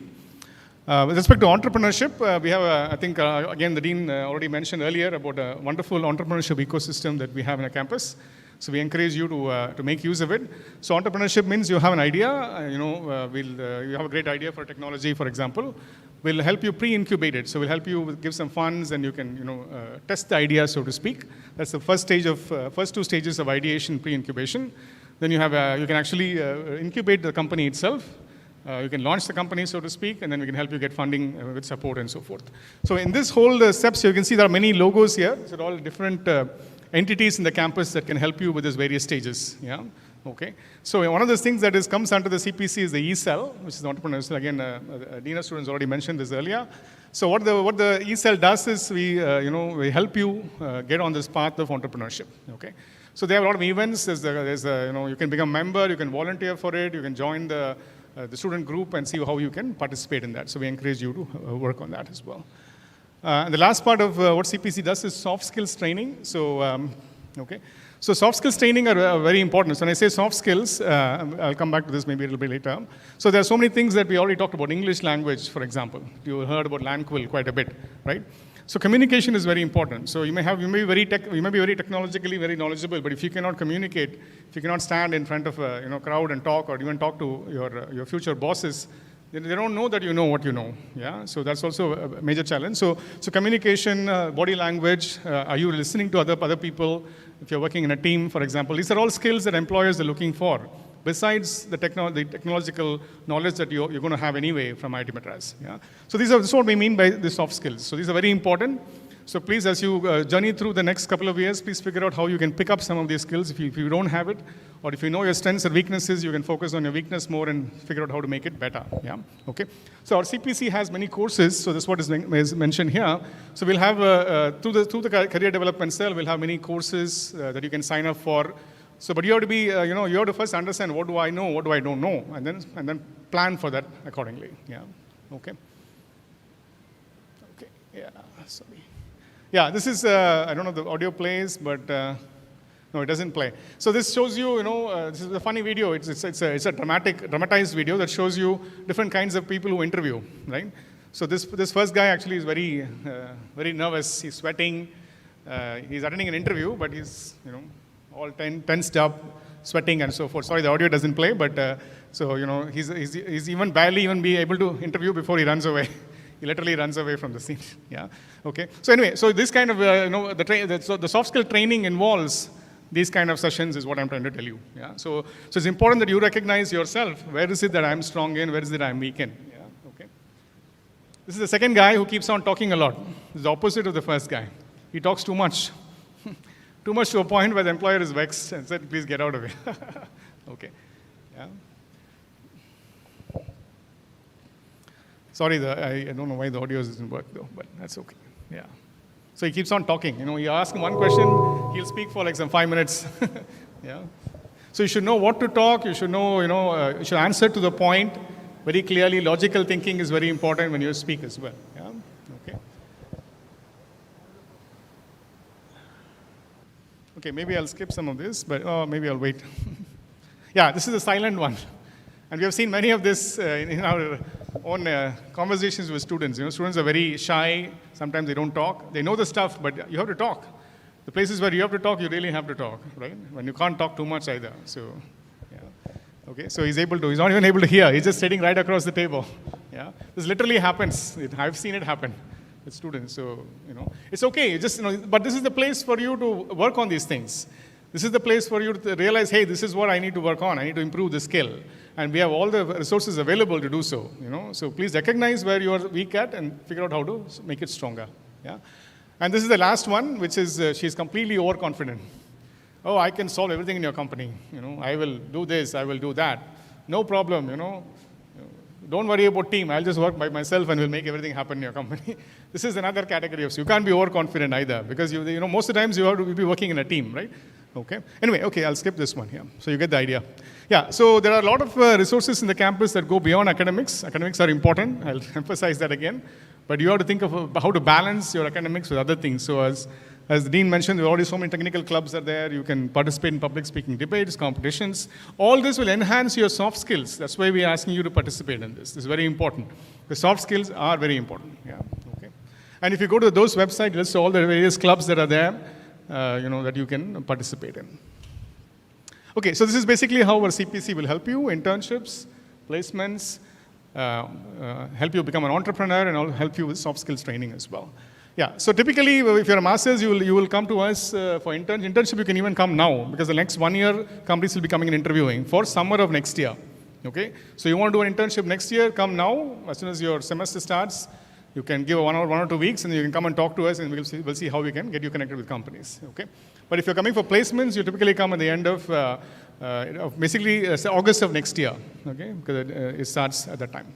With respect to entrepreneurship, we have, I think, again, the Dean already mentioned earlier about a wonderful entrepreneurship ecosystem that we have in a campus. So we encourage you to make use of it. So entrepreneurship means you have an idea, you have a great idea for technology, for example. We'll help you pre-incubate it. So we'll help you give some funds and you can, test the idea, so to speak. That's the first two stages of ideation, pre-incubation. Then you can actually incubate the company itself. You can launch the company, so to speak, and then we can help you get funding with support and so forth. So in this whole steps, you can see there are many logos here. These are all different entities in the campus that can help you with these various stages. Yeah. Okay. So one of the things that comes under the CPC is the eCell, which is entrepreneurship. Again, Dina students already mentioned this earlier. So what the eCell does is we help you get on this path of entrepreneurship. Okay. So they have a lot of events. You can become a member, you can volunteer for it, you can join the student group and see how you can participate in that. So we encourage you to work on that as well. And the last part of what CPC does is soft skills training. So, So soft skills training are very important. So when I say soft skills, I'll come back to this maybe a little bit later. So there are so many things that we already talked about. English language, for example. You heard about LangQuil quite a bit, right? So communication is very important. So you may be very technologically very knowledgeable, but if you cannot communicate, if you cannot stand in front of a crowd and talk, or even talk to your future bosses, they don't know that you know what you know. Yeah. So that's also a major challenge. So communication, body language. Are you listening to other people? If you're working in a team, for example, these are all skills that employers are looking for. Besides the technological knowledge that you're going to have anyway from IIT Madras. Yeah? So this is what we mean by the soft skills. So these are very important. So please, as you journey through the next couple of years, please figure out how you can pick up some of these skills. If you don't have it, or if you know your strengths and weaknesses, you can focus on your weakness more and figure out how to make it better. Yeah. Okay. So our CPC has many courses. So this is what is mentioned here. So we'll have through the career development cell, we'll have many courses that you can sign up for. So, but you have to be, you have to first understand what do I know, what do I don't know, and then plan for that accordingly. Yeah. Okay. Okay. Yeah. Sorry. Yeah. This is I don't know if the audio plays, but no, it doesn't play. So this shows you, this is a funny video. It's a dramatized video that shows you different kinds of people who interview, right? So this first guy actually is very very nervous. He's sweating. He's attending an interview, but he's all tensed up, sweating and so forth. Sorry, the audio doesn't play, but so he's even barely be able to interview before he runs away. He literally runs away from the scene. Yeah. Okay. So anyway, so this kind of the soft skill training involves these kind of sessions is what I'm trying to tell you. Yeah. So it's important that you recognize yourself. Where is it that I'm strong in? Where is it I'm weak in? Yeah. Okay. This is the second guy who keeps on talking a lot. It's the opposite of the first guy. He talks too much. Too much to a point where the employer is vexed and said, please get out of here. Okay. Yeah. Sorry, I don't know why the audio doesn't work though, but that's okay. Yeah. So he keeps on talking. You ask him one question, he'll speak for like some 5 minutes. Yeah. So you should know what to talk. You should know, you should answer to the point very clearly. Logical thinking is very important when you speak as well. Yeah. Okay. Okay, maybe I'll skip some of this, but maybe I'll wait. Yeah, this is a silent one. And we have seen many of this in our own conversations with students. Students are very shy. Sometimes they don't talk. They know the stuff, but you have to talk. The places where you have to talk, you really have to talk, right? When you can't talk too much either. So, yeah. Okay, so he's not even able to hear. He's just sitting right across the table. Yeah, this literally happens. I've seen it happen with students. So, it's okay. But this is the place for you to work on these things. This is the place for you to realize, hey, this is what I need to work on. I need to improve the skill. And we have all the resources available to do so. So please recognize where you are weak at and figure out how to make it stronger. Yeah. And this is the last one, which is she's completely overconfident. Oh, I can solve everything in your company. I will do this, I will do that. No problem, Don't worry about team. I'll just work by myself and we'll make everything happen in your company. This is another category of, you can't be overconfident either because most of the times you have to be working in a team, right? Okay. Anyway, okay, I'll skip this one here. So you get the idea. Yeah, so there are a lot of resources in the campus that go beyond academics. Academics are important. I'll emphasize that again. But you have to think of how to balance your academics with other things. So as the Dean mentioned, there are already so many technical clubs are there. You can participate in public speaking debates, competitions. All this will enhance your soft skills. That's why we are asking you to participate in this. This is very important. The soft skills are very important. Yeah. Okay. And if you go to those websites, list all the various clubs that are there, that you can participate in. Okay, so this is basically how our CPC will help you: internships, placements, help you become an entrepreneur, and help you with soft skills training as well. Yeah, so typically, if you're a master's, you will come to us for internship. You can even come now, because the next 1 year, companies will be coming and interviewing for summer of next year. Okay, so you want to do an internship next year, come now. As soon as your semester starts, you can give 1 or 2 weeks, and you can come and talk to us, and we'll see how we can get you connected with companies. Okay, but if you're coming for placements, you typically come at the end of basically August of next year. Okay, because it starts at that time.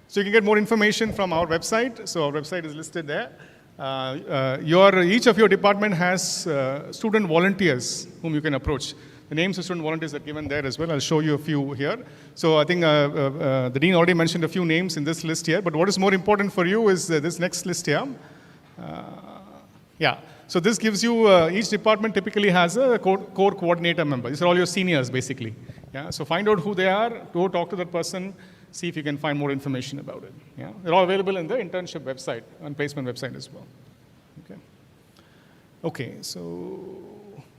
So you can get more information from our website. So our website is listed there. Each of your department has student volunteers whom you can approach. The names of student volunteers are given there as well. I'll show you a few here. So I think the Dean already mentioned a few names in this list here. But what is more important for you is this next list here. Yeah. So this gives you, each department typically has a core coordinator member. These are all your seniors, basically. Yeah. So find out who they are, go talk to that person, see if you can find more information about it. Yeah. They're all available in the internship website and placement website as well. Okay. Okay, so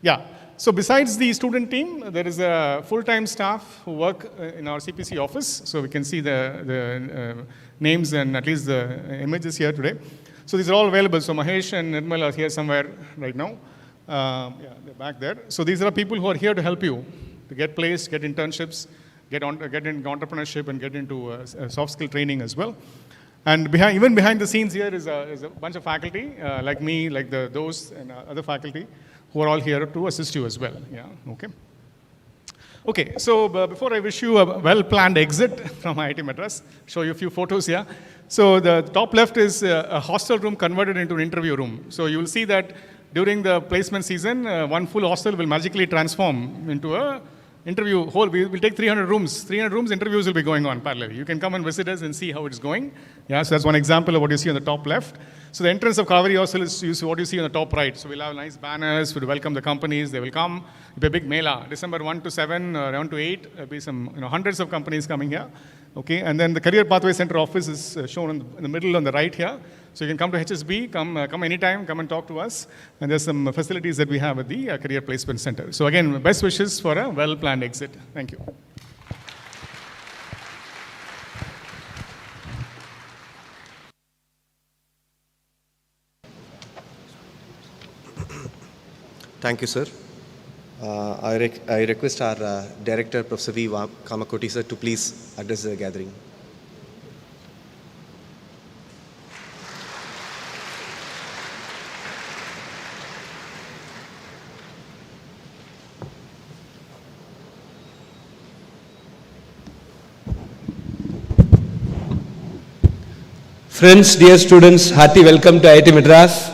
yeah. So besides the student team, there is a full-time staff who work in our CPC office. So we can see the names and at least the images here today. So these are all available. So Mahesh and Nirmal are here somewhere right now. Yeah, they're back there. So these are people who are here to help you to get placed, get internships, get into entrepreneurship, and get into soft skill training as well. And even behind the scenes here is a bunch of faculty, like me, like those and other faculty, who are all here to assist you as well. Yeah, okay. Okay, so before I wish you a well-planned exit from IIT Madras, show you a few photos here. So the top left is a hostel room converted into an interview room. So you will see that during the placement season, one full hostel will magically transform into a interview hall. We'll take 300 rooms. 300 rooms, interviews will be going on parallelly. You can come and visit us and see how it's going. Yeah, so that's one example of what you see on the top left. So the entrance of Kaveri Hostel is what you see on the top right. So we'll have nice banners to welcome the companies. They will come. It'll be a big mela. December 1 to 7, around to 8. There'll be some hundreds of companies coming here. Okay, and then the Career Pathway Center office is shown in the middle on the right here. So you can come to HSB, come anytime, come and talk to us. And there's some facilities that we have at the Career Placement Center. So again, best wishes for a well-planned exit. Thank you.
Thank you, sir. I request our Director, Professor V. Kamakoti, sir, to please address the gathering.
Friends, dear students, hearty welcome to IIT Madras.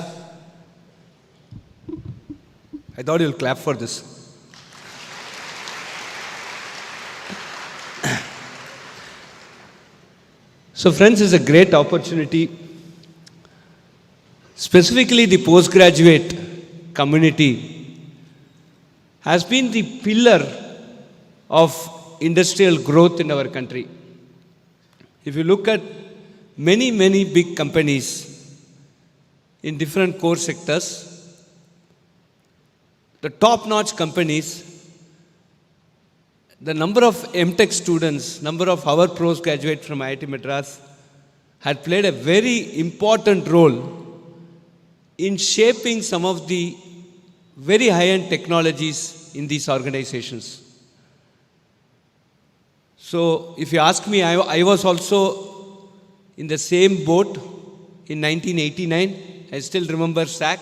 I thought you'll clap for this. So friends, it's a great opportunity. Specifically, the postgraduate community has been the pillar of industrial growth in our country. If you look at many big companies in different core sectors, the top-notch companies, the number of MTech students, number of our postgraduates from IIT Madras had played a very important role in shaping some of the very high-end technologies in these organizations. So if you ask me, I was also in the same boat in 1989. I still remember SAC,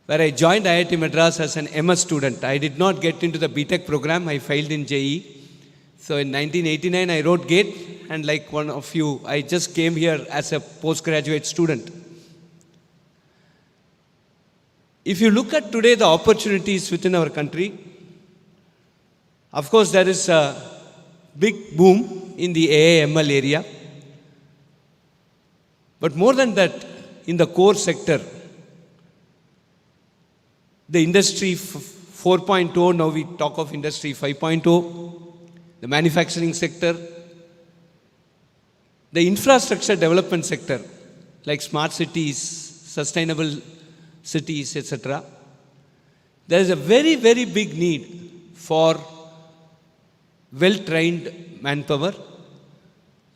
where I joined IIT Madras as an MS student. I did not get into the BTech program. I failed in JEE. So in 1989, I wrote GATE, and like one of you, I just came here as a postgraduate student. If you look at today the opportunities within our country, of course there is a big boom in the AI/ML area. But more than that, in the core sector, the industry 4.0, now we talk of industry 5.0, the manufacturing sector, the infrastructure development sector, like smart cities, sustainable cities, etc. There is a very, very big need for well-trained manpower,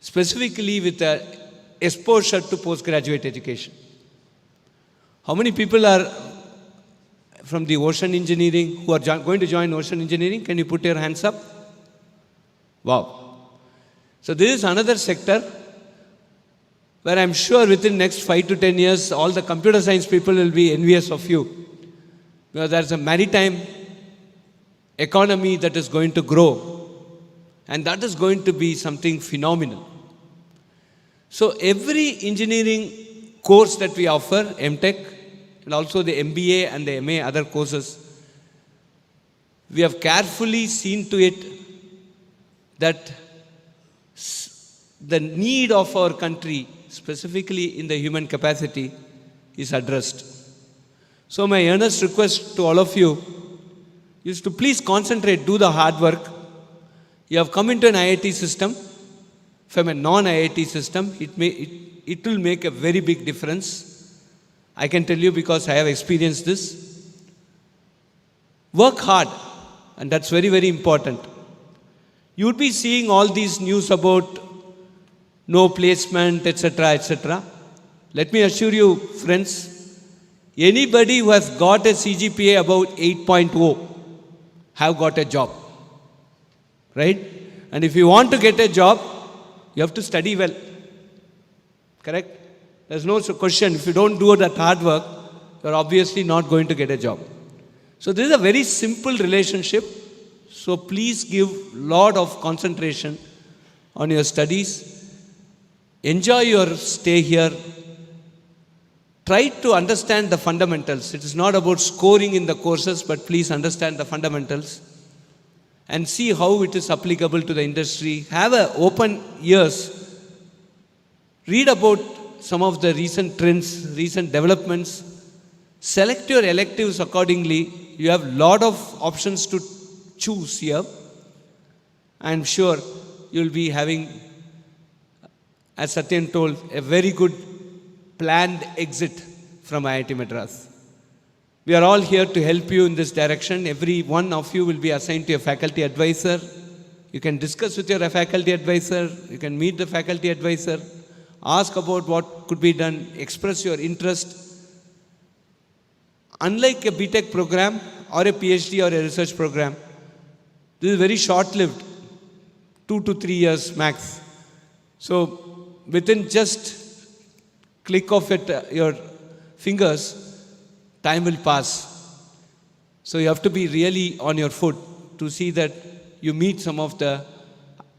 specifically with exposure to postgraduate education. How many people are from the ocean engineering who are going to join ocean engineering? Can you put your hands up? Wow. So this is another sector where I'm sure within next 5 to 10 years, all the computer science people will be envious of you. Because there's a maritime economy that is going to grow. And that is going to be something phenomenal. So every engineering course that we offer, MTech, and also the MBA and the MA, other courses, we have carefully seen to it that the need of our country, specifically in the human capacity, is addressed. So my earnest request to all of you is to please concentrate, do the hard work. You have come into an IIT system. From a non-IIT system, it will make a very big difference. I can tell you because I have experienced this. Work hard, and that's very, very important. You would be seeing all these news about no placement, etc., etc. Let me assure you, friends, anybody who has got a CGPA about 8.0 have got a job, right? And if you want to get a job, you have to study well. Correct? There's no question. If you don't do that hard work, you're obviously not going to get a job. So this is a very simple relationship. So please give a lot of concentration on your studies. Enjoy your stay here. Try to understand the fundamentals. It is not about scoring in the courses, but please understand the fundamentals and see how it is applicable to the industry. Have an open ears. Read about some of the recent trends, recent developments. Select your electives accordingly. You have a lot of options to choose here. I'm sure you'll be having, as Satyan told, a very good planned exit from IIT Madras. We are all here to help you in this direction. Every one of you will be assigned to a faculty advisor. You can discuss with your faculty advisor. You can meet the faculty advisor. Ask about what could be done. Express your interest. Unlike a BTech program or a PhD or a research program, this is very short-lived, 2 to 3 years max. So within just click of your fingers, time will pass. So you have to be really on your foot to see that you meet some of the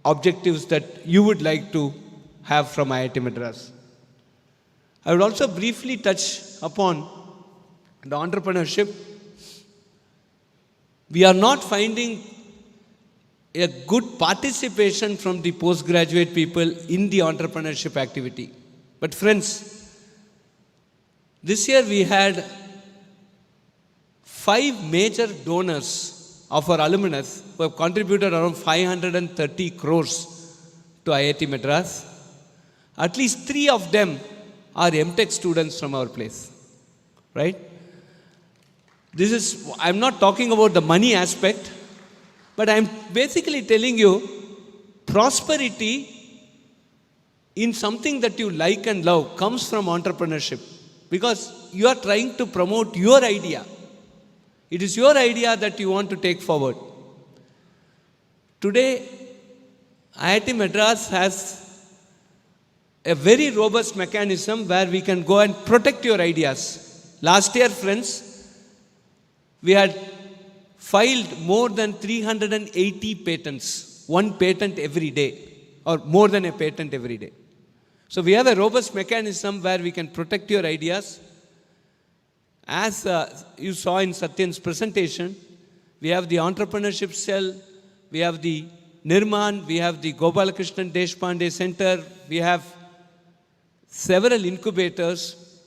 objectives that you would like to have from IIT Madras. I would also briefly touch upon the entrepreneurship. We are not finding a good participation from the postgraduate people in the entrepreneurship activity. But friends, this year we had 5 major donors of our alumnus who have contributed around 530 crores to IIT Madras. At least 3 of them are MTech students from our place, right? I'm not talking about the money aspect, but I'm basically telling you prosperity in something that you like and love comes from entrepreneurship, because you are trying to promote your idea. It is your idea that you want to take forward. Today, IIT Madras has a very robust mechanism where we can go and protect your ideas. Last year, friends, we had filed more than 380 patents, 1 patent every day, or more than a patent every day. So we have a robust mechanism where we can protect your ideas. As you saw in Satyan's presentation, we have the entrepreneurship cell, we have the Nirman, we have the Gopalakrishnan Deshpande Center, we have several incubators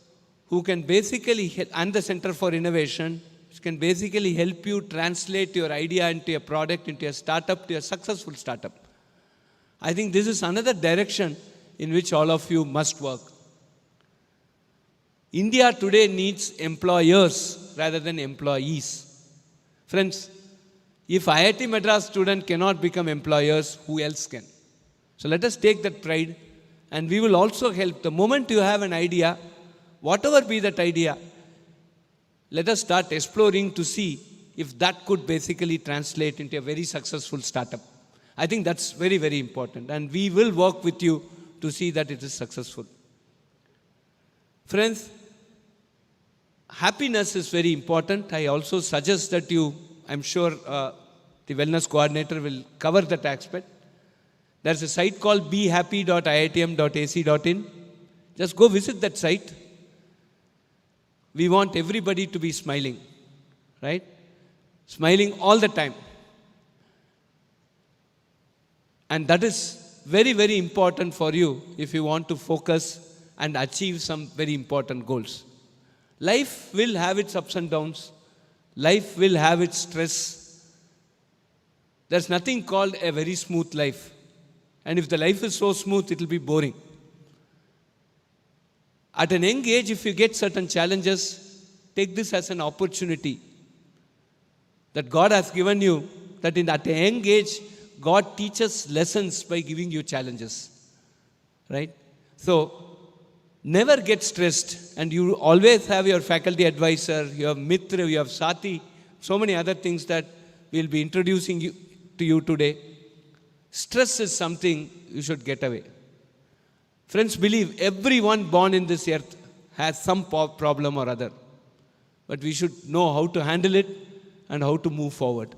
who can basically, and the Center for Innovation, which can basically help you translate your idea into a product, into a startup, to a successful startup. I think this is another direction in which all of you must work. India today needs employers rather than employees. Friends, if IIT Madras student cannot become employers, who else can? So let us take that pride, and we will also help. The moment you have an idea, whatever be that idea, let us start exploring to see if that could basically translate into a very successful startup. I think that's very, very important, and we will work with you to see that it is successful. Friends, happiness is very important. I also suggest that you, I'm sure the wellness coordinator will cover that aspect. There's a site called behappy.iitm.ac.in. Just go visit that site. We want everybody to be smiling, right? Smiling all the time. And that is very, very important for you if you want to focus and achieve some very important goals. Life will have its ups and downs. Life will have its stress. There's nothing called a very smooth life. And if the life is so smooth, it will be boring. At an young age, if you get certain challenges, take this as an opportunity that God has given you, that at a young age, God teaches lessons by giving you challenges. Right? So, never get stressed, and you always have your faculty advisor, you have Mitra, you have Sati, so many other things that we'll be introducing to you today. Stress is something you should get away. Friends, believe everyone born in this earth has some problem or other. But we should know how to handle it and how to move forward.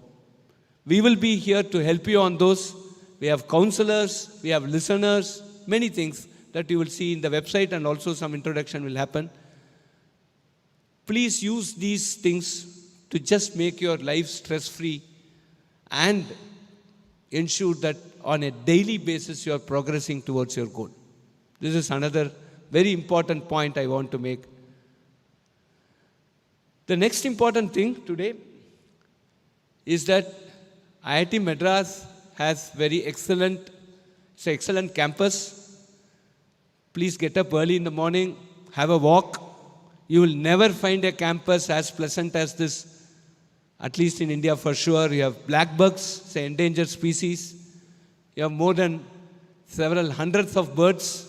We will be here to help you on those. We have counselors, we have listeners, many things that you will see in the website, and also some introduction will happen. Please use these things to just make your life stress-free and ensure that on a daily basis you are progressing towards your goal. This is another very important point I want to make. The next important thing today is that IIT Madras has it's an excellent campus. Please get up early in the morning, have a walk. You will never find a campus as pleasant as this, at least in India for sure. You have black bugs, it's an endangered species. You have more than several hundreds of birds,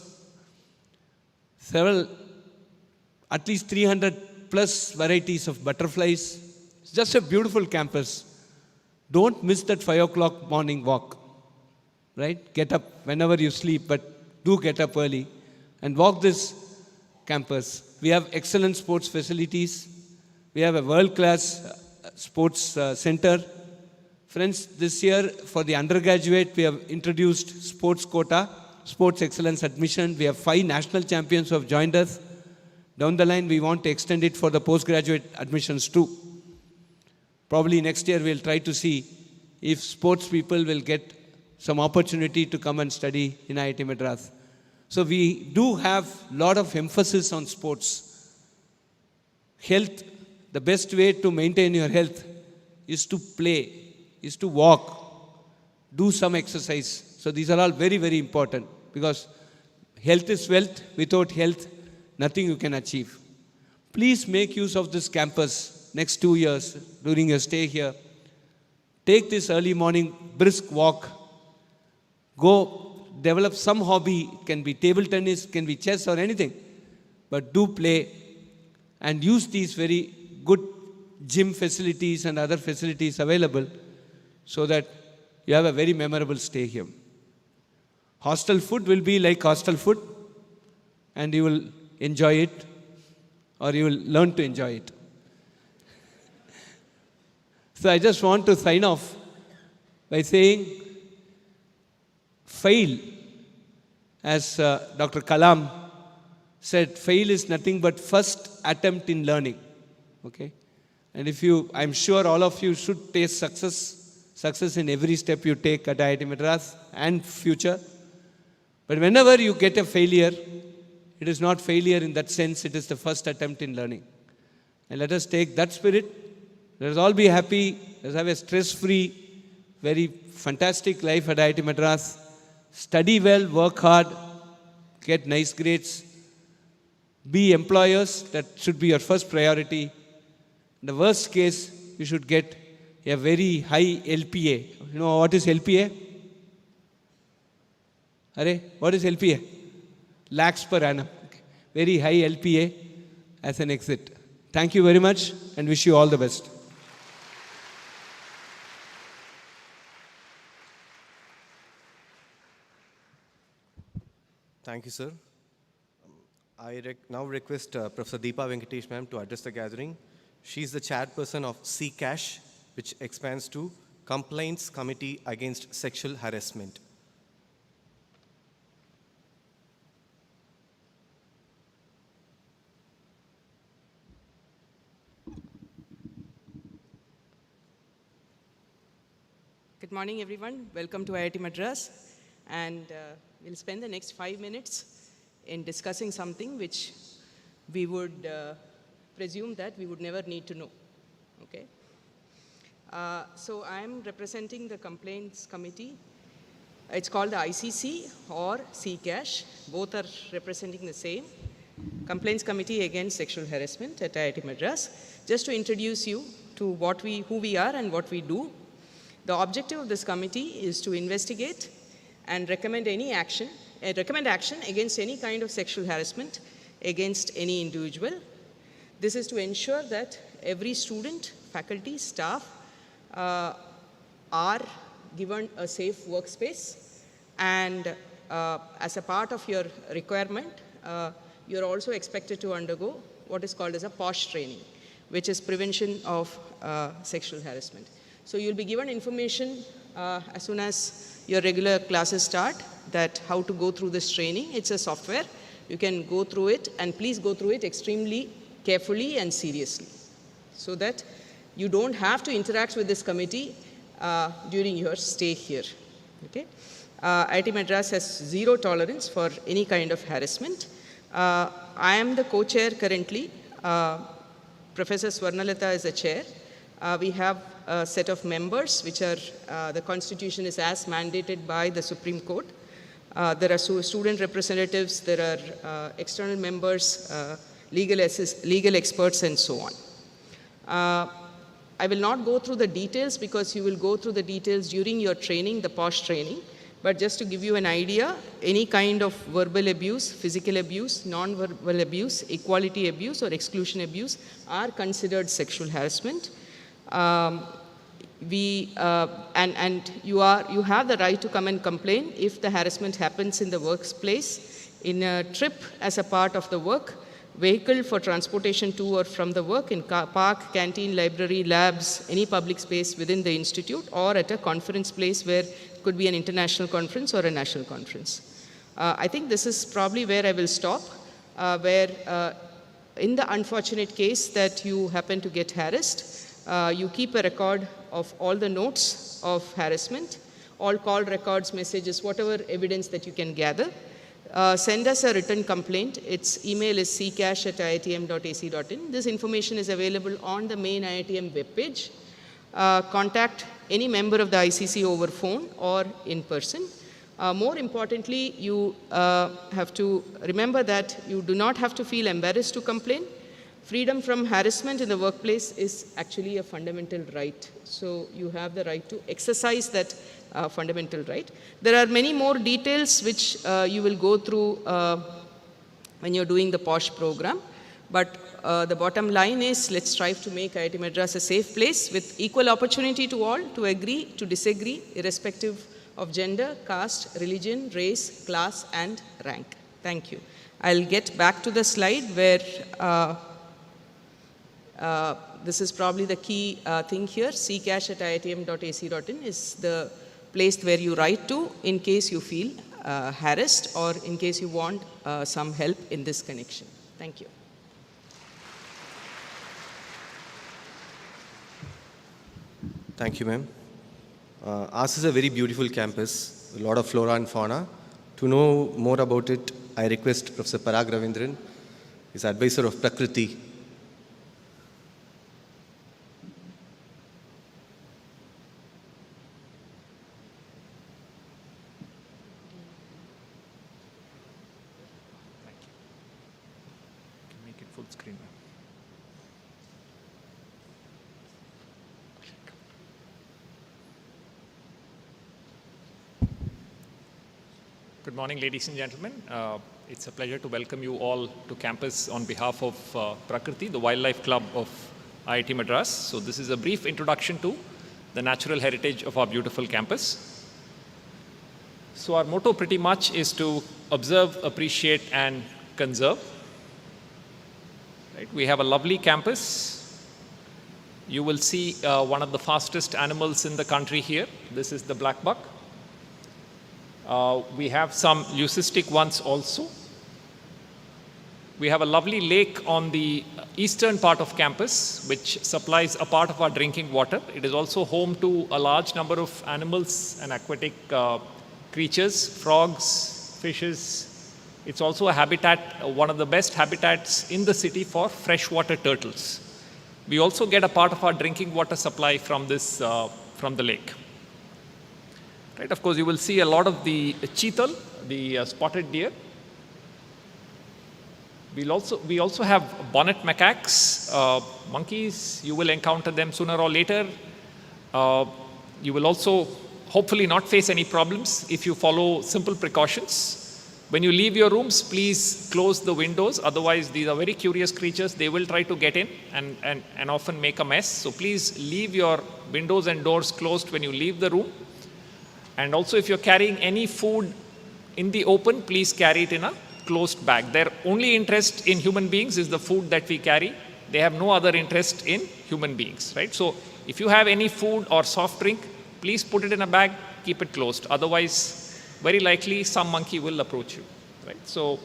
at least 300 plus varieties of butterflies. It's just a beautiful campus. Don't miss that 5 o'clock morning walk, right? Get up whenever you sleep, but do get up early and walk this campus. We have excellent sports facilities. We have a world-class sports center. Friends, this year for the undergraduate, we have introduced sports quota, sports excellence admission. We have 5 national champions who have joined us. Down the line, we want to extend it for the postgraduate admissions too. Probably next year, we'll try to see if sports people will get some opportunity to come and study in IIT Madras. So we do have a lot of emphasis on sports. Health, the best way to maintain your health is to play, is to walk, do some exercise. So these are all very, very important, because health is wealth. Without health, nothing you can achieve. Please make use of this campus next 2 years during your stay here. Take this early morning brisk walk. Go develop some hobby. It can be table tennis, can be chess or anything. But do play and use these very good gym facilities and other facilities available so that you have a very memorable stay here. Hostel food will be like hostel food, and you will enjoy it, or you will learn to enjoy it. So I just want to sign off by saying, fail, as Dr. Kalam said, fail is nothing but first attempt in learning. Okay? And I'm sure all of you should taste success in every step you take at IIT Madras and future. But whenever you get a failure, It is not failure in that sense, it is the first attempt in learning. And let us take that spirit. Let us all be happy. Let us have a stress-free, very fantastic life at IIT Madras. Study well, work hard, get nice grades. Be employers, that should be your first priority. In the worst case, you should get a very high LPA. You know what is LPA? Are, what is LPA? Lakhs per annum. Okay. Very high LPA as an exit. Thank you very much and wish you all the best.
Thank you, sir. I now request Professor Deepa Venkatesh ma'am to address the gathering. She is the chairperson of CCASH, which expands to Complaints Committee Against Sexual Harassment.
Good morning, everyone. Welcome to IIT Madras. And we'll spend the next 5 minutes in discussing something which we would presume that we would never need to know. Okay? So I'm representing the Complaints Committee. It's called the ICC or CCASH. Both are representing the same. Complaints Committee Against Sexual Harassment at IIT Madras. Just to introduce you to who we are and what we do. The objective of this committee is to investigate and recommend action against any kind of sexual harassment against any individual. This is to ensure that every student, faculty, staff are given a safe workspace, and as a part of your requirement, you're also expected to undergo what is called as a POSH training, which is prevention of sexual harassment. So you'll be given information as soon as your regular classes start, that how to go through this training. It's a software. You can go through it, and please go through it extremely carefully and seriously, so that you don't have to interact with this committee during your stay here. Okay? IIT Madras has zero tolerance for any kind of harassment. I am the co-chair currently. Professor Swarnalatha is the chair. We have a set of members, which are, the constitution is as mandated by the Supreme Court. There are student representatives, there are external members, legal experts, and so on. I will not go through the details because you will go through the details during your training, the POSH training. But just to give you an idea, any kind of verbal abuse, physical abuse, non-verbal abuse, equality abuse, or exclusion abuse are considered sexual harassment. You have the right to come and complain if the harassment happens in the workplace, in a trip as a part of the work, vehicle for transportation to or from the work, in park, canteen, library, labs, any public space within the institute, or at a conference place where it could be an international conference or a national conference. I think this is probably where I will stop, in the unfortunate case that you happen to get harassed, you keep a record of all the notes of harassment, all call records, messages, whatever evidence that you can gather. Send us a written complaint. Its email is ccash@iitm.ac.in. This information is available on the main IITM webpage. Contact any member of the ICC over phone or in person. More importantly, you have to remember that you do not have to feel embarrassed to complain. Freedom from harassment in the workplace is actually a fundamental right. So you have the right to exercise that fundamental right. There are many more details which you will go through when you're doing the POSH program. But the bottom line is, let's strive to make IIT Madras a safe place with equal opportunity to all, to agree, to disagree, irrespective of gender, caste, religion, race, class, and rank. Thank you. I'll get back to the slide where this is probably the key thing here. ccash@iitm.ac.in is the place where you write to in case you feel harassed or in case you want some help in this connection. Thank you.
Thank you, ma'am. Ours is a very beautiful campus, a lot of flora and fauna. To know more about it, I request Professor Parag Ravindran, his advisor of Prakriti.
Make it full screen. Good morning, ladies and gentlemen. It's a pleasure to welcome you all to campus on behalf of Prakriti, the Wildlife Club of IIT Madras. So this is a brief introduction to the natural heritage of our beautiful campus. So our motto pretty much is to observe, appreciate, and conserve. Right? We have a lovely campus. You will see one of the fastest animals in the country here. This is the black buck. We have some leucistic ones also. We have a lovely lake on the eastern part of campus, which supplies a part of our drinking water. It is also home to a large number of animals and aquatic creatures, frogs, fishes. It's also a habitat, one of the best habitats in the city for freshwater turtles. We also get a part of our drinking water supply from this, from the lake. Right, of course, you will see a lot of the cheetal, the spotted deer. We also have bonnet macaques, monkeys. You will encounter them sooner or later. You will also hopefully not face any problems if you follow simple precautions. When you leave your rooms, please close the windows. Otherwise, these are very curious creatures. They will try to get in and often make a mess. So please leave your windows and doors closed when you leave the room. And also, if you're carrying any food in the open, please carry it in a closed bag. Their only interest in human beings is the food that we carry. They have no other interest in human beings, right? So if you have any food or soft drink, please put it in a bag, keep it closed. Otherwise, very likely some monkey will approach you, right? So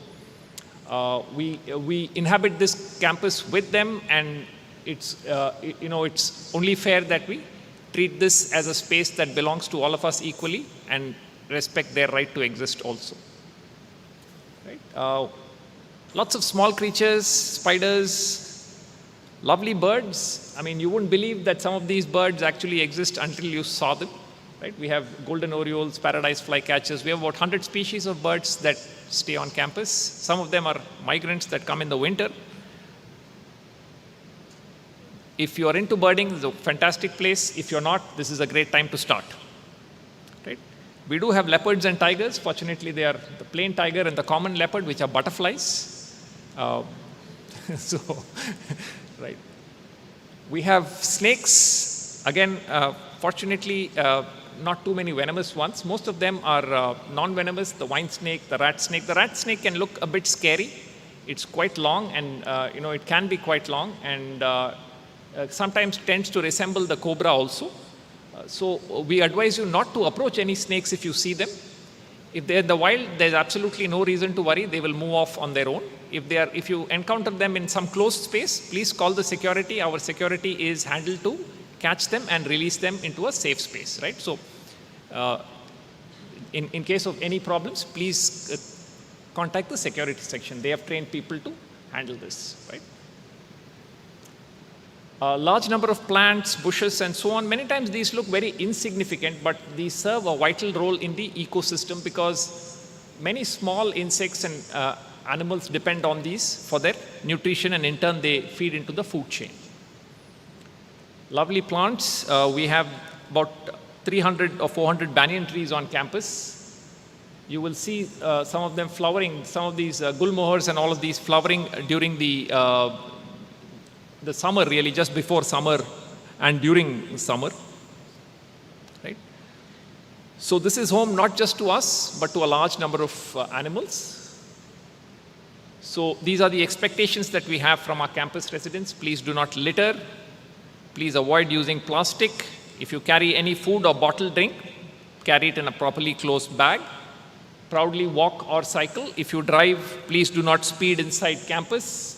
we inhabit this campus with them, and it's it's only fair that we treat this as a space that belongs to all of us equally and respect their right to exist also. Right? Lots of small creatures, spiders, lovely birds. I mean, you wouldn't believe that some of these birds actually exist until you saw them. Right? We have golden orioles, paradise flycatchers. We have about 100 species of birds that stay on campus. Some of them are migrants that come in the winter. If you are into birding, it's a fantastic place. If you're not, this is a great time to start. Right? We do have leopards and tigers. Fortunately, they are the plain tiger and the common leopard, which are butterflies. Right. We have snakes. Again, fortunately, not too many venomous ones. Most of them are non-venomous. The wine snake, the rat snake. The rat snake can look a bit scary. It's quite long, and it can be quite long, and sometimes tends to resemble the cobra also. So we advise you not to approach any snakes if you see them. If they're in the wild, there's absolutely no reason to worry. They will move off on their own. If you encounter them in some closed space, please call the security. Our security is handled to catch them and release them into a safe space, right? So in case of any problems, please contact the security section. They have trained people to handle this, right? A large number of plants, bushes, and so on. Many times these look very insignificant, but these serve a vital role in the ecosystem because many small insects and animals depend on these for their nutrition, and in turn they feed into the food chain. Lovely plants. We have about 300 or 400 banyan trees on campus. You will see some of them flowering, some of these gulmohars and all of these flowering during the summer, really, just before summer and during summer, right? So this is home not just to us, but to a large number of animals. So these are the expectations that we have from our campus residents. Please do not litter. Please avoid using plastic. If you carry any food or bottled drink, carry it in a properly closed bag. Proudly walk or cycle. If you drive, please do not speed inside campus.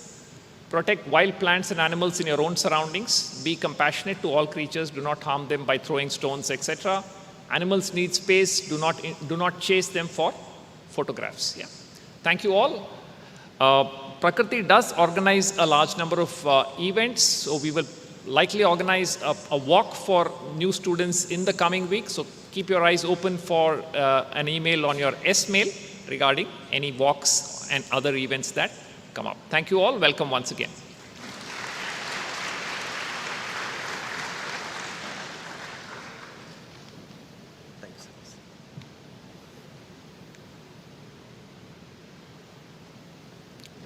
Protect wild plants and animals in your own surroundings. Be compassionate to all creatures. Do not harm them by throwing stones, etc. Animals need space. Do not chase them for photographs. Yeah. Thank you all. Prakriti does organize a large number of events, so we will likely organize a walk for new students in the coming week. So keep your eyes open for an email on your S-mail regarding any walks and other events that come up. Thank you all. Welcome once again.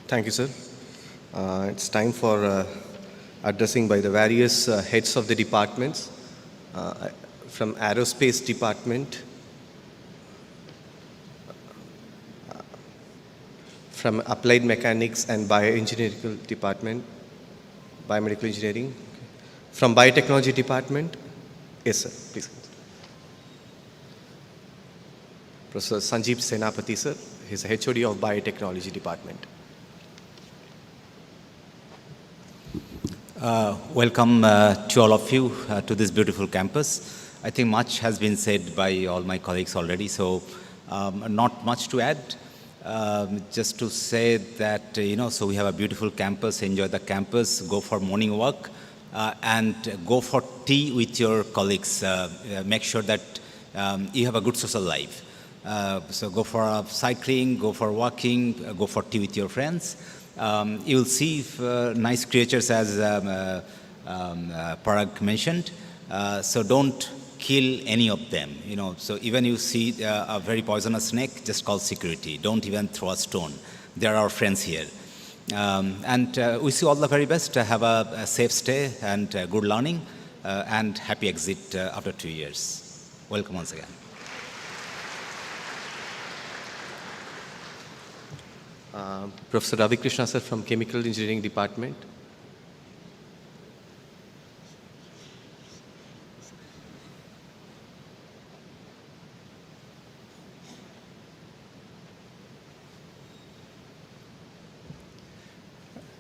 Thank you, sir. It's time for addressing by the various heads of the departments. From Aerospace Department, from Applied Mechanics and Bioengineering Department, Biomedical Engineering, from Biotechnology Department. Yes, sir, please. Professor Sanjeev Senapati, sir. He's the HOD of Biotechnology Department.
Welcome to all of you to this beautiful campus. I think much has been said by all my colleagues already, so not much to add. Just to say that, so we have a beautiful campus, enjoy the campus, go for morning walk, and go for tea with your colleagues. Make sure that you have a good social life. So go for cycling, go for walking, go for tea with your friends. You will see nice creatures as Parag mentioned. So don't kill any of them. So even you see a very poisonous snake, just call security. Don't even throw a stone. They are our friends here. And wish you all the very best. Have a safe stay and good learning and happy exit after 2 years. Welcome once again.
Professor Ravi Krishna, sir, from Chemical Engineering Department.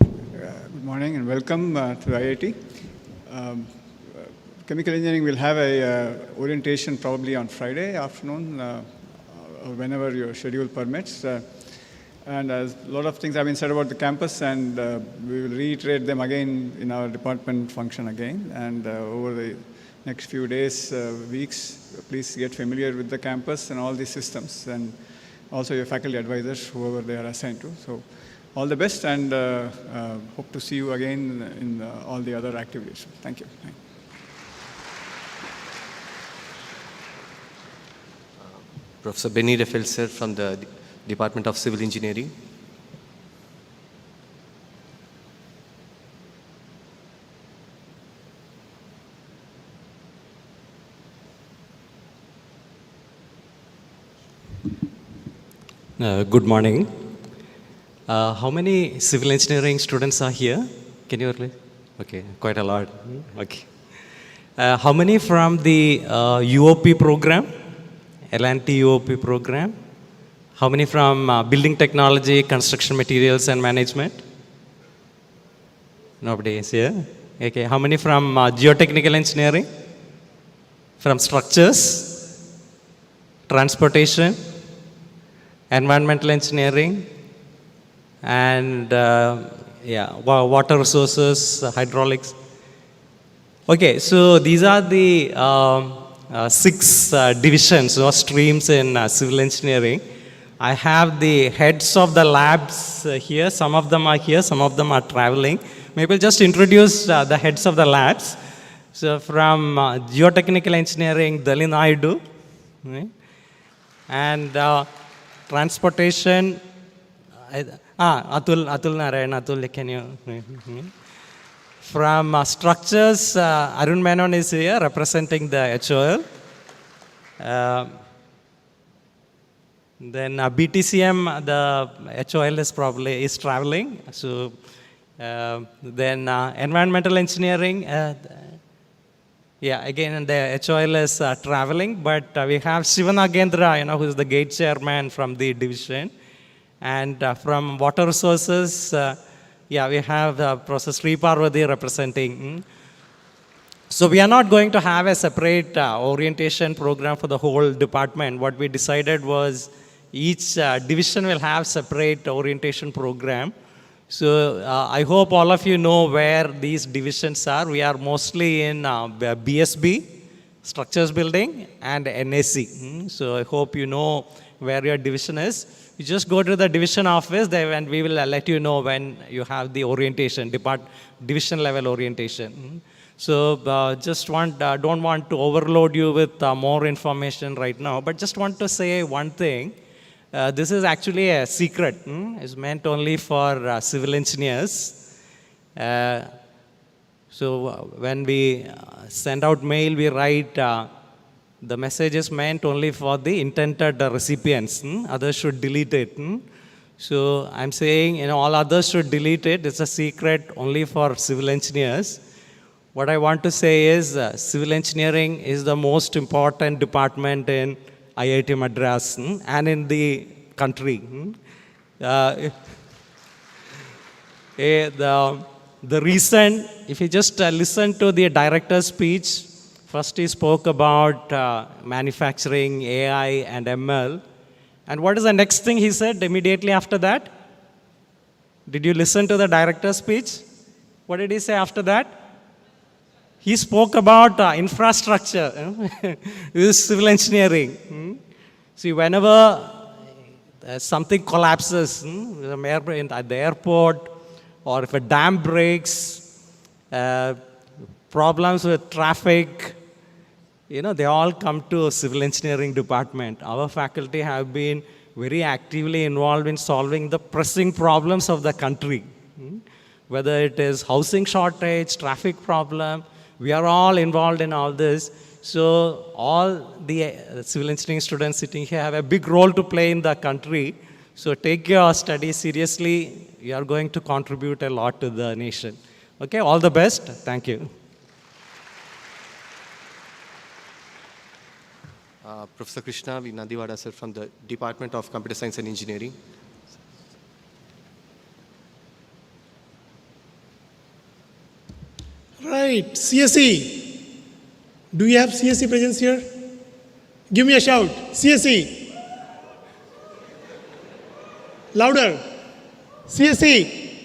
Good morning and welcome to IIT. Chemical Engineering will have a orientation probably on Friday afternoon, or whenever your schedule permits. And a lot of things have been said about the campus, and we will reiterate them again in our department function again. And over the next few days, weeks, please get familiar with the campus and all the systems, and also your faculty advisors, whoever they are assigned to. So all the best, and hope to see you again in all the other activities. Thank you.
Professor Benny Rafael, sir, from the Department of Civil Engineering.
Good morning. How many civil engineering students are here? Can you really? Okay, quite a lot. Okay. How many from the UOP program, L&T UOP program? How many from building technology, construction materials and management? Nobody is here. Okay. How many from geotechnical engineering? From structures, transportation, environmental engineering, and water resources, hydraulics. Okay, so these are the 6 divisions or streams in civil engineering. I have the heads of the labs here. Some of them are here, some of them are traveling. Maybe I'll just introduce the heads of the labs. So from geotechnical engineering, Dalin Naidu, right? And transportation, Atul Narayan, Atul, can you? From structures, Arun Menon is here representing the HOL. Then BTCM, the HOL is traveling. So then environmental engineering, again the HOL is traveling, but we have Shivanagendra, who is the gate chairman from the division. And from water resources, we have Professor Sri Parvati representing. So we are not going to have a separate orientation program for the whole department. What we decided was, each division will have separate orientation program. So I hope all of you know where these divisions are. We are mostly in BSB, Structures Building, and NAC. So I hope you know where your division is. You just go to the division office there and we will let you know when you have the orientation, division level orientation. So just don't want to overload you with more information right now, but just want to say one thing. This is actually a secret. It's meant only for civil engineers. So when we send out mail, we write the message is meant only for the intended recipients. Others should delete it. So I'm saying, all others should delete it. It's a secret only for civil engineers. What I want to say is civil engineering is the most important department in IIT Madras and in the country. The reason, if you just listen to the director's speech, first he spoke about manufacturing, AI, and ML. And what is the next thing he said immediately after that? Did you listen to the director's speech? What did he say after that? He spoke about infrastructure. This is civil engineering. See, whenever something collapses at the airport, or if a dam breaks, problems with traffic, they all come to civil engineering department. Our faculty have been very actively involved in solving the pressing problems of the country. Whether it is housing shortage, traffic problem, we are all involved in all this. So all the civil engineering students sitting here have a big role to play in the country. So take your studies seriously. You are going to contribute a lot to the nation. Okay, all the best. Thank you.
Professor Krishna V. Nandiwada, sir, from the Department of Computer Science and Engineering.
Right, CSE. Do you have CSE presence here? Give me a shout. CSE. Louder. CSE.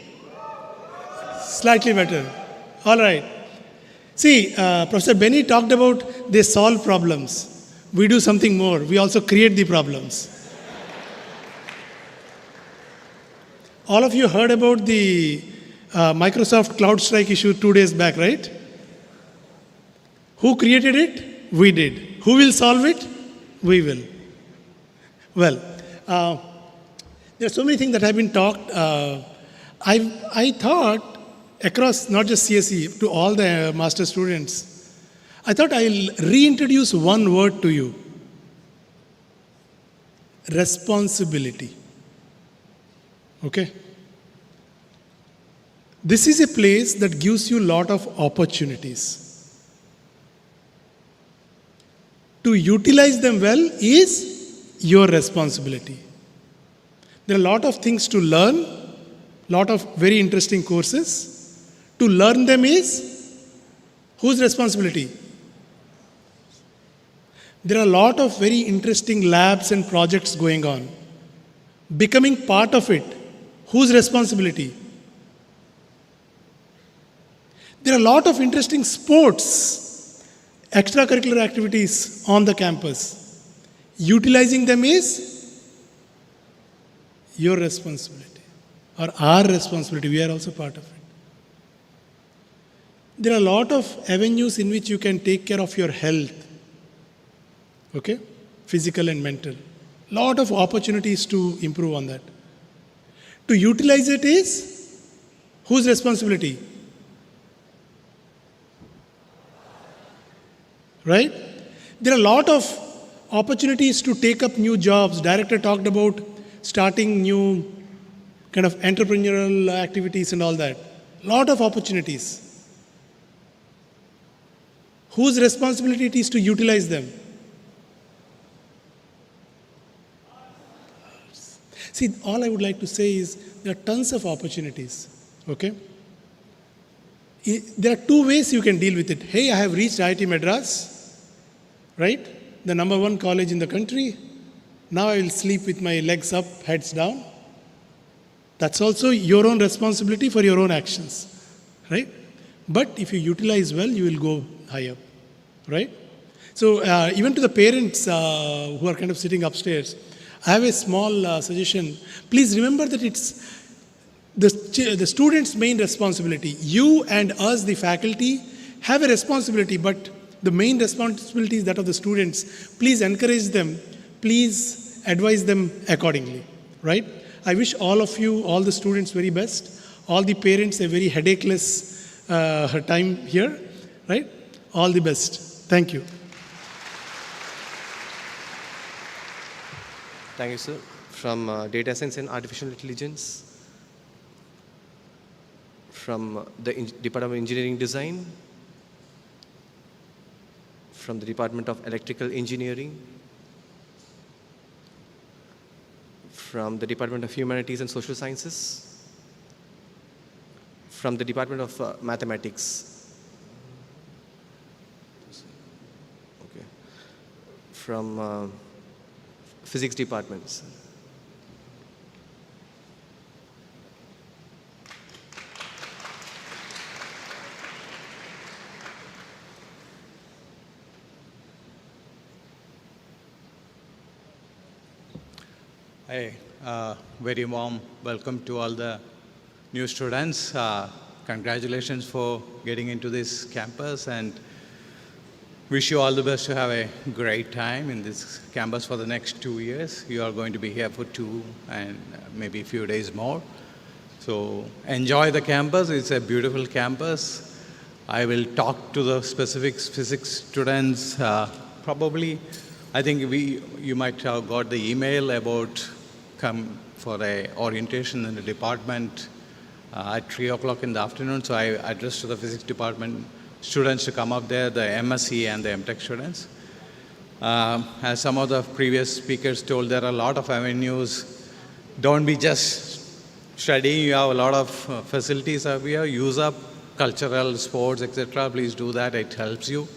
Slightly better. All right. See, Professor Benny talked about they solve problems. We do something more. We also create the problems. All of you heard about the Microsoft CloudStrike issue 2 days back, right? Who created it? We did. Who will solve it? We will. Well, there are so many things that have been talked. I thought across not just CSE, to all the master students, I thought I'll reintroduce one word to you. Responsibility. Okay? This is a place that gives you a lot of opportunities. To utilize them well is your responsibility. There are a lot of things to learn, lot of very interesting courses. To learn them is whose responsibility? There are a lot of very interesting labs and projects going on. Becoming part of it, whose responsibility? There are a lot of interesting sports, extracurricular activities on the campus. Utilizing them is your responsibility or our responsibility. We are also part of it. There are a lot of avenues in which you can take care of your health. Okay? Physical and mental. Lot of opportunities to improve on that. To utilize it is whose responsibility? Right? There are a lot of opportunities to take up new jobs. Director talked about starting new kind of entrepreneurial activities and all that. Lot of opportunities. Whose responsibility it is to utilize them? See, all I would like to say is there are tons of opportunities. Okay? There are two ways you can deal with it. Hey, I have reached IIT Madras, right? The #1 college in the country. Now I will sleep with my legs up, heads down. That's also your own responsibility for your own actions, right? But if you utilize well, you will go high up, right? So even to the parents who are kind of sitting upstairs, I have a small suggestion. Please remember that it's the student's main responsibility. You and us, the faculty, have a responsibility, but the main responsibility is that of the students. Please encourage them. Please advise them accordingly, right? I wish all of you, all the students, very best. All the parents, a very headacheless time here, right? All the best. Thank you.
Thank you, sir. From Data Science and Artificial Intelligence, from the Department of Engineering Design, from the Department of Electrical Engineering, from the Department of Humanities and Social Sciences, from the Department of Mathematics, okay, from Physics departments.
Hey, very warm welcome to all the new students. Congratulations for getting into this campus, and wish you all the best to have a great time in this campus for the next 2 years. You are going to be here for 2 and maybe a few days more. So enjoy the campus. It's a beautiful campus. I will talk to the specific physics students. Probably, I think you might have got the email about come for a orientation in the department at 3 o'clock in the afternoon. So I addressed to the physics department students to come up there, the MSc and the MTech students. As some of the previous speakers told, there are a lot of avenues. Don't be just studying. You have a lot of facilities over here. Use up cultural, sports, etc. Please do that. It helps you.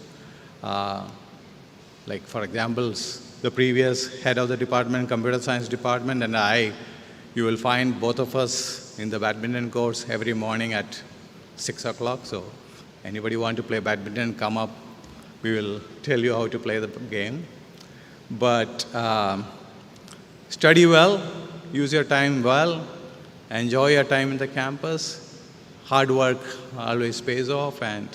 Like, for example, the previous head of the department, computer science department, and you will find both of us in the badminton courts every morning at 6 o'clock. So anybody want to play badminton, come up. We will tell you how to play the game. But study well, use your time well, enjoy your time in the campus. Hard work always pays off, and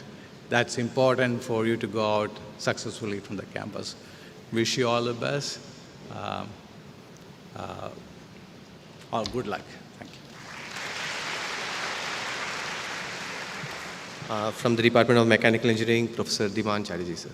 that's important for you to go out successfully from the campus. Wish you all the best. All good luck. Thank you.
From the Department of Mechanical Engineering, Professor Diman Chatterjee, sir.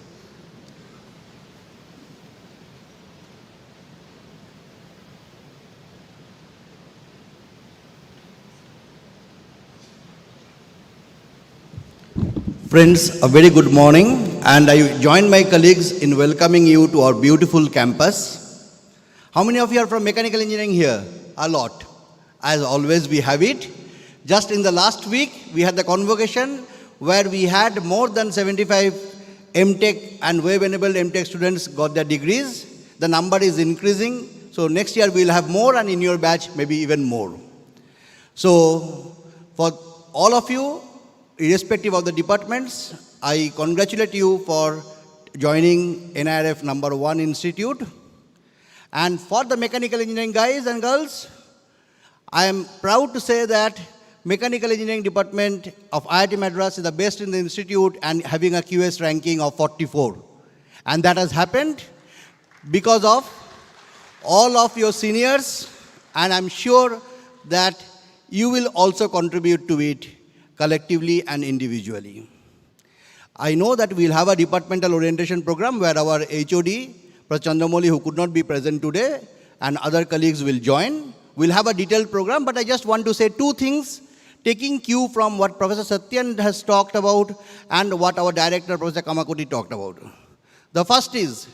Friends, a very good morning, and I join my colleagues in welcoming you to our beautiful campus. How many of you are from mechanical engineering here? A lot. As always, we have it. Just in the last week, we had the convocation where we had more than 75 MTech and web-enabled MTech students got their degrees. The number is increasing, so next year we'll have more, and in your batch, maybe even more. So, for all of you, irrespective of the departments, I congratulate you for joining NIRF number 1 institute. And for the mechanical engineering guys and girls, I am proud to say that mechanical engineering department of IIT Madras is the best in the institute and having a QS ranking of 44. And that has happened because of all of your seniors, and I'm sure that you will also contribute to it collectively and individually. I know that we'll have a departmental orientation program where our HOD, Prachandamoli, who could not be present today, and other colleagues will join. We'll have a detailed program, but I just want to say 2 things, taking cue from what Professor Satyan has talked about and what our director, Professor Kamakoti, talked about. The first is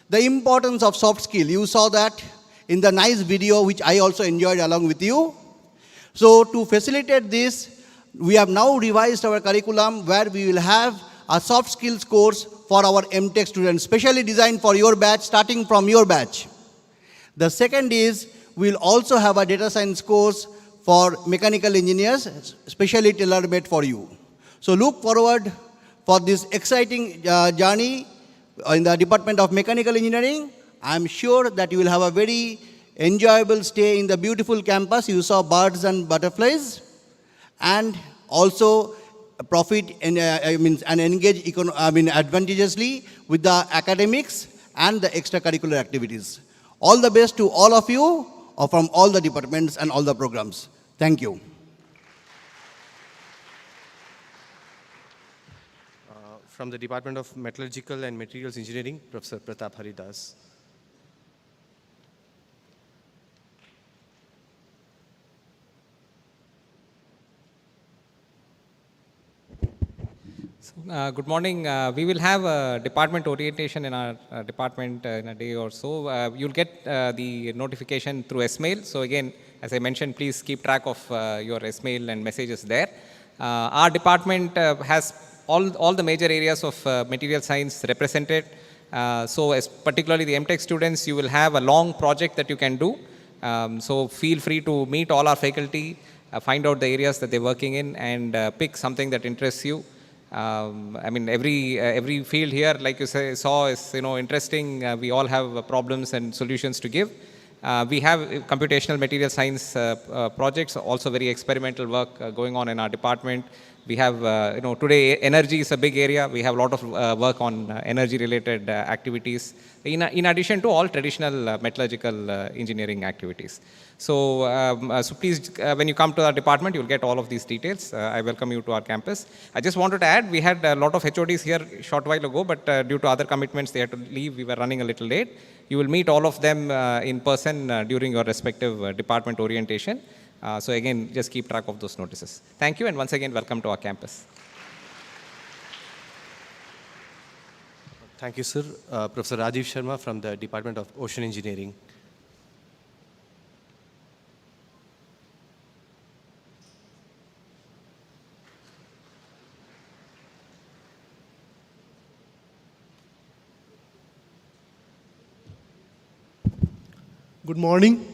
the importance of soft skill. You saw that in the nice video, which I also enjoyed along with you. So to facilitate this, we have now revised our curriculum where we will have a soft skills course for our MTech students, specially designed for your batch, starting from your batch. The second is we'll also have a data science course for mechanical engineers, specially tailor-made for you. So look forward for this exciting journey in the Department of Mechanical Engineering. I'm sure that you will have a very enjoyable stay in the beautiful campus. You saw birds and butterflies, and also profit and engage advantageously with the academics and the extracurricular activities. All the best to all of you from all the departments and all the programs. Thank you.
From the Department of Metallurgical and Materials Engineering, Professor Pratap Haridas.
Good morning. We will have a department orientation in our department in a day or so. You'll get the notification through S-mail. So again, as I mentioned, please keep track of your S-mail and messages there. Our department has all the major areas of material science represented. So as particularly the MTech students, you will have a long project that you can do. So feel free to meet all our faculty, find out the areas that they're working in, and pick something that interests you. Every field here, like you saw, is interesting. We all have problems and solutions to give. We have computational material science projects, also very experimental work going on in our department. We have, today energy is a big area. We have a lot of work on energy-related activities, in addition to all traditional metallurgical engineering activities. So please, when you come to our department, you'll get all of these details. I welcome you to our campus. I just wanted to add, we had a lot of HODs here a short while ago, but due to other commitments, they had to leave. We were running a little late. You will meet all of them in person during your respective department orientation. So again, just keep track of those notices. Thank you, and once again, welcome to our campus.
Thank you, sir. Professor Rajiv Sharma from the Department of Ocean Engineering.
Good morning.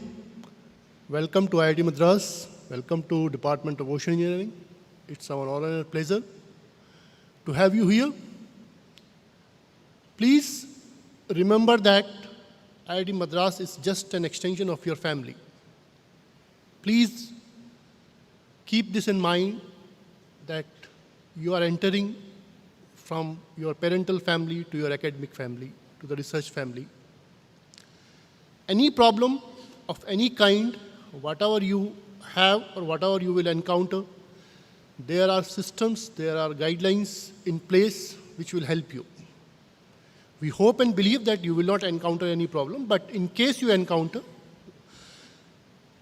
Welcome to IIT Madras. Welcome to Department of Ocean Engineering. It's our honor and pleasure to have you here. Please remember that IIT Madras is just an extension of your family. Please keep this in mind, that you are entering from your parental family to your academic family, to the research family. Any problem of any kind, whatever you have or whatever you will encounter, there are systems, there are guidelines in place which will help you. We hope and believe that you will not encounter any problem, but in case you encounter,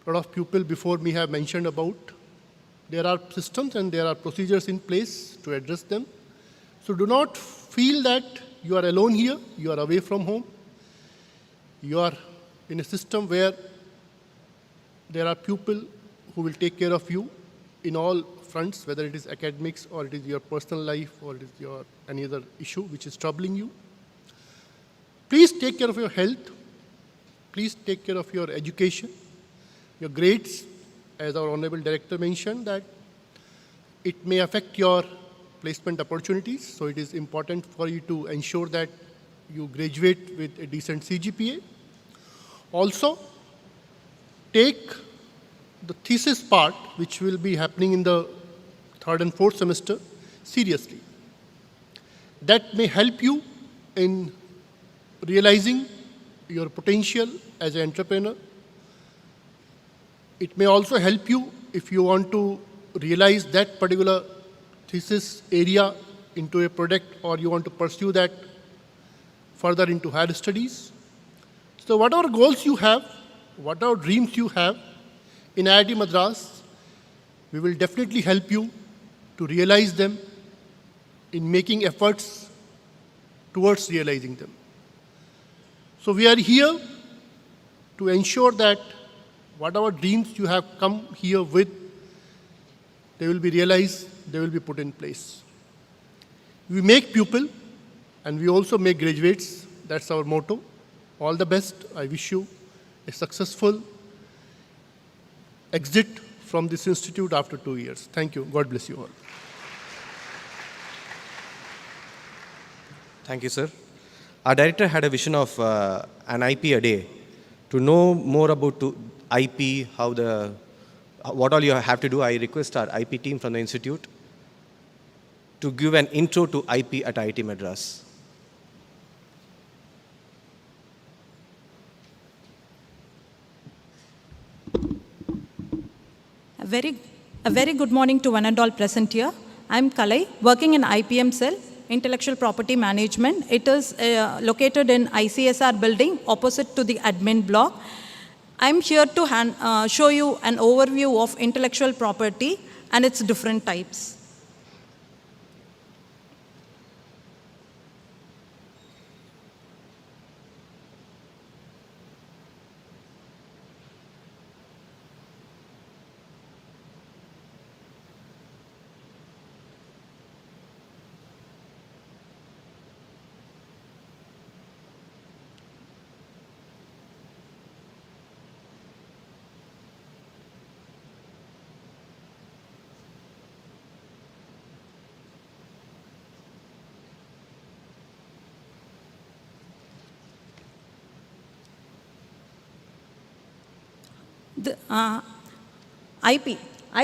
a lot of people before me have mentioned about, there are systems and there are procedures in place to address them. So do not feel that you are alone here, you are away from home. You are in a system where there are people who will take care of you in all fronts, whether it is academics or it is your personal life or it is your any other issue which is troubling you. Please take care of your health. Please take care of your education, your grades. As our Honorable Director mentioned, that it may affect your placement opportunities. So it is important for you to ensure that you graduate with a decent CGPA. Also, take the thesis part, which will be happening in the 3rd and 4th semester, seriously. That may help you in realizing your potential as an entrepreneur. It may also help you if you want to realize that particular thesis area into a product, or you want to pursue that further into higher studies. So whatever goals you have, whatever dreams you have, in IIT Madras, we will definitely help you to realize them in making efforts towards realizing them. So we are here to ensure that whatever dreams you have come here with, they will be realized, they will be put in place. We make pupil and we also make graduates. That's our motto. All the best. I wish you a successful exit from this institute after 2 years. Thank you. God bless you all.
Thank you, sir. Our director had a vision of an IP a day. To know more about IP, what all you have to do, I request our IP team from the institute to give an intro to IP at IIT Madras.
A very good morning to one and all present here. I'm Kalai, working in IPM cell, Intellectual Property Management. It is located in ICSR building, opposite to the admin block. I'm here to show you an overview of intellectual property and its different types.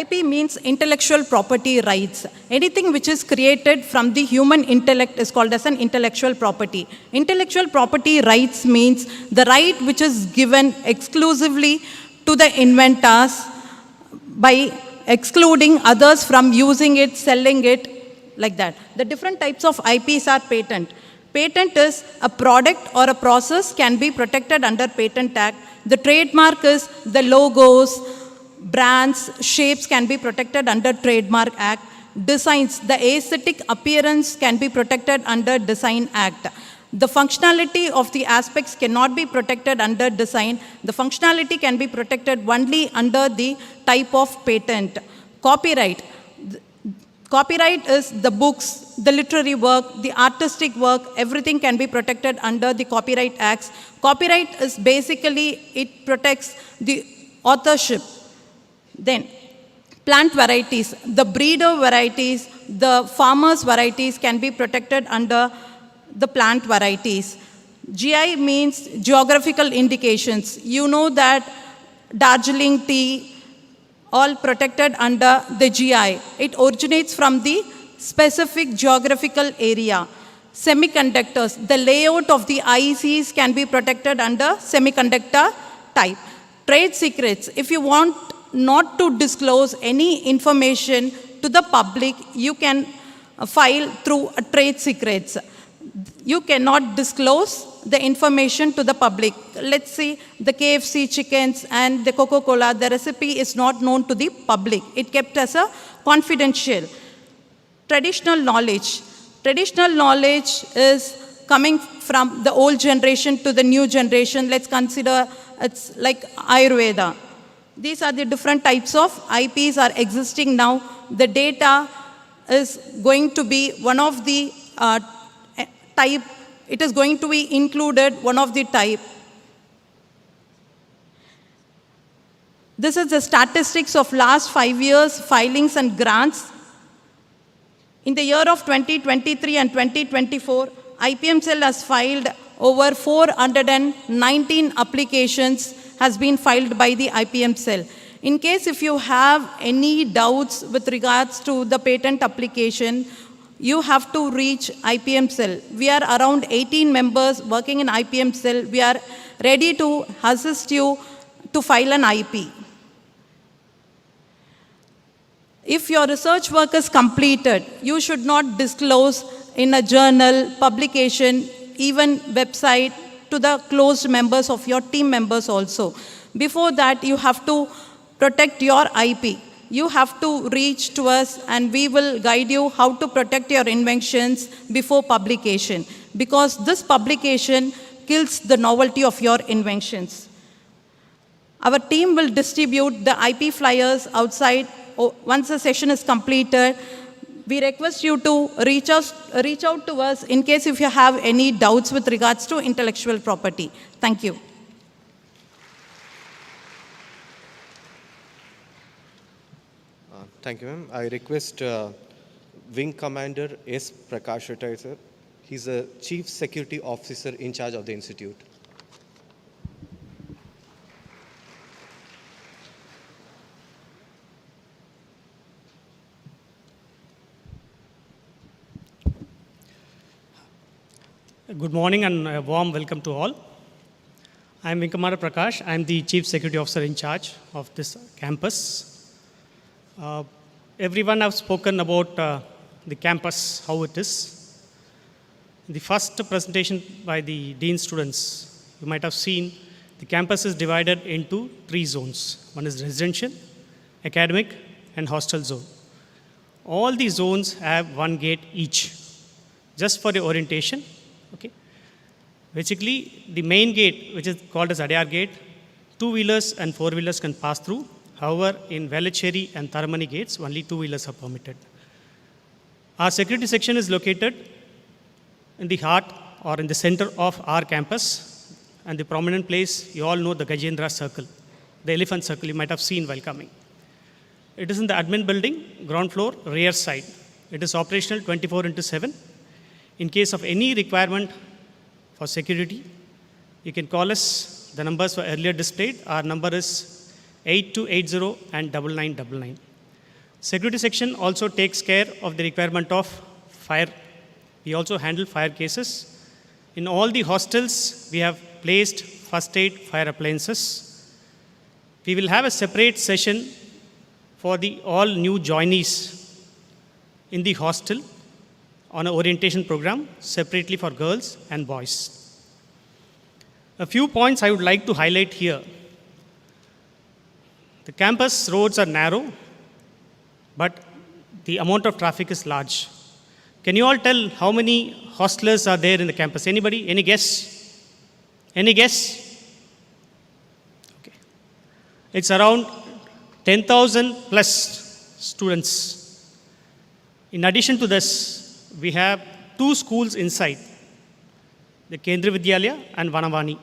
IP means intellectual property rights. Anything which is created from the human intellect is called as an intellectual property. Intellectual property rights means the right which is given exclusively to the inventors by excluding others from using it, selling it, like that. The different types of IPs are patent. Patent is a product or a process can be protected under Patent Act. The trademark is the logos, brands, shapes can be protected under Trademark Act. Designs, the aesthetic appearance can be protected under Design Act. The functionality of the aspects cannot be protected under design. The functionality can be protected only under the type of patent. Copyright. Copyright is the books, the literary work, the artistic work, everything can be protected under the Copyright Acts. Copyright is basically, it protects the authorship. Then, plant varieties, the breeder varieties, the farmers varieties can be protected under the plant varieties. GI means geographical indications. You know that Darjeeling tea, all protected under the GI. It originates from the specific geographical area. Semiconductors, the layout of the ICs can be protected under semiconductor type. Trade secrets, if you want not to disclose any information to the public, you can file through trade secrets. You cannot disclose the information to the public. Let's see the KFC chickens and the Coca-Cola, the recipe is not known to the public. It kept as a confidential. Traditional knowledge. Traditional knowledge is coming from the old generation to the new generation. Let's consider it's like Ayurveda. These are the different types of IPs are existing now. The data is going to be one of the type, it is going to be included one of the type. This is the statistics of last 5 years filings and grants. In the year of 2023 and 2024, IPM Cell has filed over 419 applications has been filed by the IPM Cell. In case if you have any doubts with regards to the patent application, you have to reach IPM Cell. We are around 18 members working in IPM Cell. We are ready to assist you to file an IP. If your research work is completed, you should not disclose in a journal, publication, even website to the closed members of your team members also. Before that, you have to protect your IP. You have to reach to us and we will guide you how to protect your inventions before publication, because this publication kills the novelty of your inventions. Our team will distribute the IP flyers outside once the session is completed. We request you to reach out to us in case if you have any doubts with regards to intellectual property. Thank you.
Thank you, ma'am. I request Wing Commander S. Prakash retired, sir. He's the Chief Security Officer in charge of the institute.
Good morning and a warm welcome to all. I am Wing Commander Prakash. I am the Chief Security Officer in charge of this campus. Everyone has spoken about the campus, how it is. The first presentation by the Dean students, you might have seen the campus is divided into 3 zones. One is residential, academic, and hostel zone. All the zones have 1 gate each, just for the orientation. Okay. Basically, the main gate, which is called as Adyar gate, 2-wheelers and 4-wheelers can pass through. However, in Velachery and Taramani gates, only 2-wheelers are permitted. Our security section is located in the heart or in the center of our campus, and the prominent place, you all know the Gajendra Circle, the elephant circle you might have seen while coming. It is in the admin building, ground floor, rear side. It is operational 24/7. In case of any requirement for security, you can call us. The numbers were earlier displayed. Our number is 8280 and 9999. Security section also takes care of the requirement of fire. We also handle fire cases. In all the hostels, we have placed first aid fire appliances. We will have a separate session for the all new joinees in the hostel on an orientation program separately for girls and boys. A few points I would like to highlight here. The campus roads are narrow, but the amount of traffic is large. Can you all tell how many hostlers are there in the campus? Anybody? Any guess? Any guess? Okay. It's around 10,000 plus students. In addition to this, we have 2 schools inside, the Kendriya Vidyalaya and Vanavani.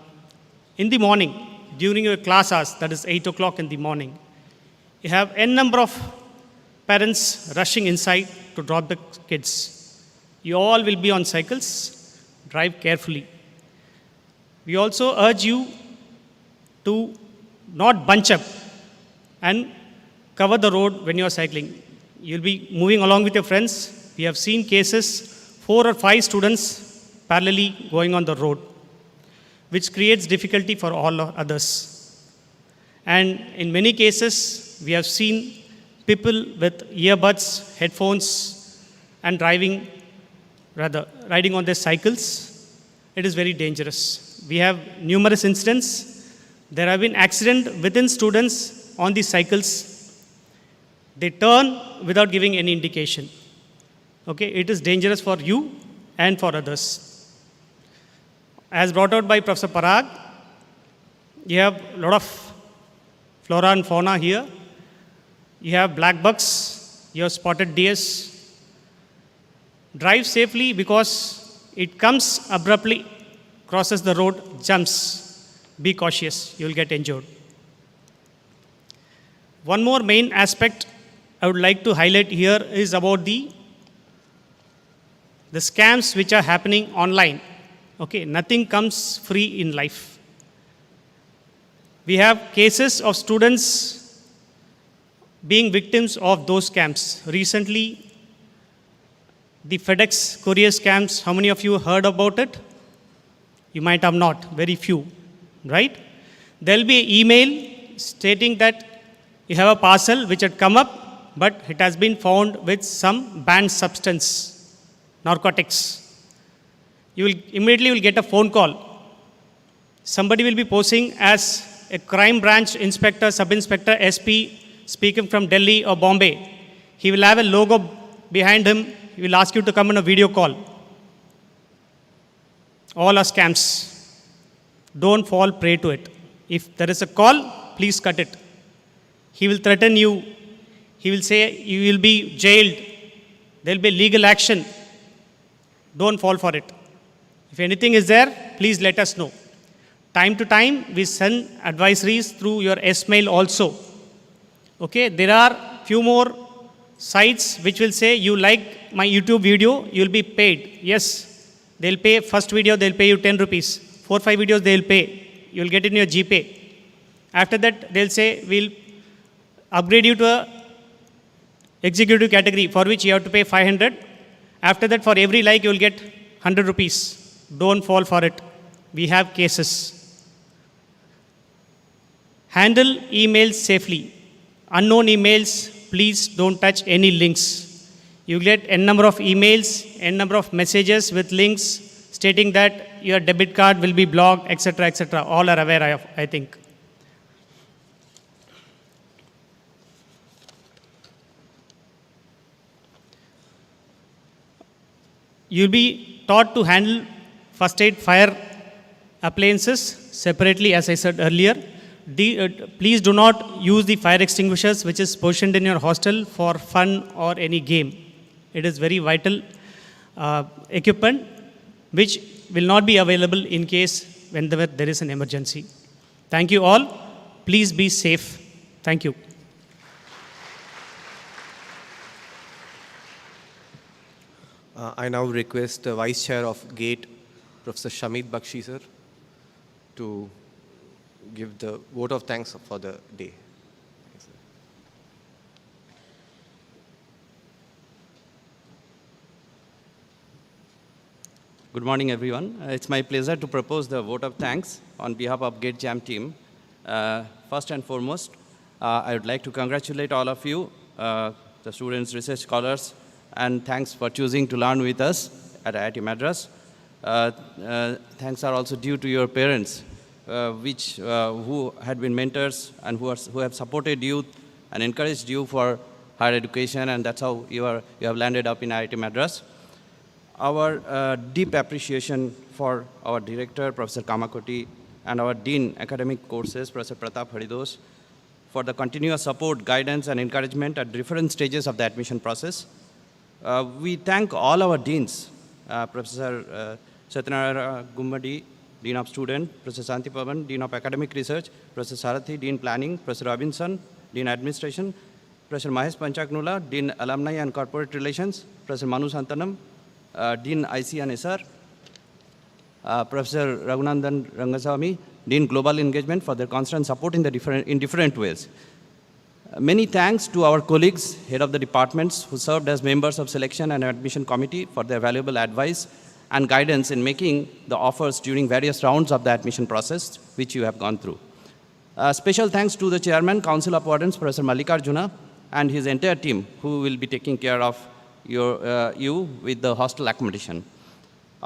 In the morning, during your class hours, that is 8 o'clock in the morning, you have n number of parents rushing inside to drop the kids. You all will be on cycles. Drive carefully. We also urge you to not bunch up and cover the road when you are cycling. You'll be moving along with your friends. We have seen cases, 4 or 5 students parallelly going on the road, which creates difficulty for all others. And in many cases, we have seen people with earbuds, headphones, and riding on their cycles. It is very dangerous. We have numerous incidents. There have been accidents within students on the cycles. They turn without giving any indication. Okay, it is dangerous for you and for others. As brought out by Professor Parag, you have a lot of flora and fauna here. You have black bucks, you have spotted deers. Drive safely because it comes abruptly, crosses the road, jumps. Be cautious, you will get injured. One more main aspect I would like to highlight here is about the scams which are happening online. Okay, nothing comes free in life. We have cases of students being victims of those scams. Recently, the FedEx courier scams, how many of you heard about it? You might have not, very few, right? There will be an email stating that you have a parcel which had come up, but it has been found with some banned substance, narcotics. You will immediately get a phone call. Somebody will be posing as a crime branch inspector, sub-inspector, SP, speaking from Delhi or Bombay. He will have a logo behind him. He will ask you to come on a video call. All are scams. Don't fall prey to it. If there is a call, please cut it. He will threaten you. He will say you will be jailed. There will be legal action. Don't fall for it. If anything is there, please let us know. Time to time, we send advisories through your S-mail also. Okay, there are few more sites which will say, you like my YouTube video, you'll be paid. Yes, they'll pay first video, they'll pay you 10 rupees. 4 5 videos they'll pay. You'll get it in your GPay. After that, they'll say, we'll upgrade you to a executive category for which you have to pay 500. After that, for every like, you'll get 100 rupees. Don't fall for it. We have cases. Handle emails safely. Unknown emails, please don't touch any links. You get n number of emails, n number of messages with links stating that your debit card will be blocked, etc., etc. All are aware of, I think. You'll be taught to handle first aid fire appliances separately, as I said earlier. Please do not use the fire extinguishers which is positioned in your hostel for fun or any game. It is very vital equipment which will not be available in case whenever there is an emergency. Thank you all. Please be safe. Thank you.
I now request the Vice Chair of GATE, Professor Shamit Bakshi, sir, to give the vote of thanks for the day. Thanks, sir.
Good morning, everyone. It's my pleasure to propose the vote of thanks on behalf of GATE Jam team. First and foremost, I would like to congratulate all of you, the students, research scholars, and thanks for choosing to learn with us at IIT Madras. Thanks are also due to your parents, who had been mentors and who have supported you and encouraged you for higher education, and that's how you have landed up in IIT Madras. Our deep appreciation for our director, Professor Kamakoti, and our Dean Academic Courses, Professor Pratap Haridos, for the continuous support, guidance, and encouragement at different stages of the admission process. We thank all our deans, Professor Satyanarayana Gummadi, Dean of Student, Professor Santi Pavan, Dean of Academic Research, Professor Sarathi, Dean Planning, Professor Robinson, Dean Administration, Professor Mahesh Panchaknula, Dean Alumni and Corporate Relations, Professor Manu Santanam, Dean IC and SR, Professor Raghunandan Rangaswamy, Dean Global Engagement, for their constant support in different ways. Many thanks to our colleagues, head of the departments, who served as members of selection and admission committee for their valuable advice and guidance in making the offers during various rounds of the admission process, which you have gone through. Special thanks to the Chairman, Council of Wardens, Professor Mallikarjuna, and his entire team, who will be taking care of you with the hostel accommodation.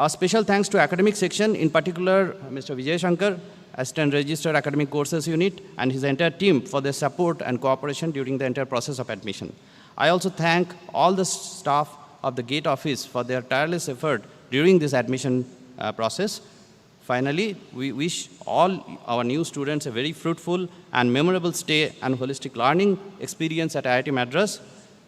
Special thanks to academic section, in particular, Mr. Vijay Shankar, Assistant Registered Academic Courses Unit, and his entire team for their support and cooperation during the entire process of admission. I also thank all the staff of the GATE office for their tireless effort during this admission process. Finally, we wish all our new students a very fruitful and memorable stay and holistic learning experience at IIT Madras.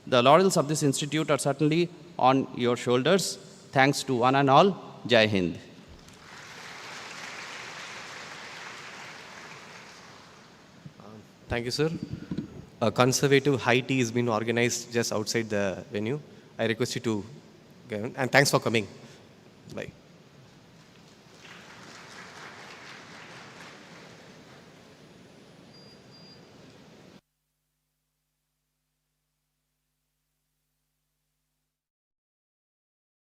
The laurels of this institute are certainly on your shoulders. Thanks to one and all. Jai Hind.
Thank you, sir. A conservative high tea has been organized just outside the venue. I request you to go on. And thanks for coming. Bye.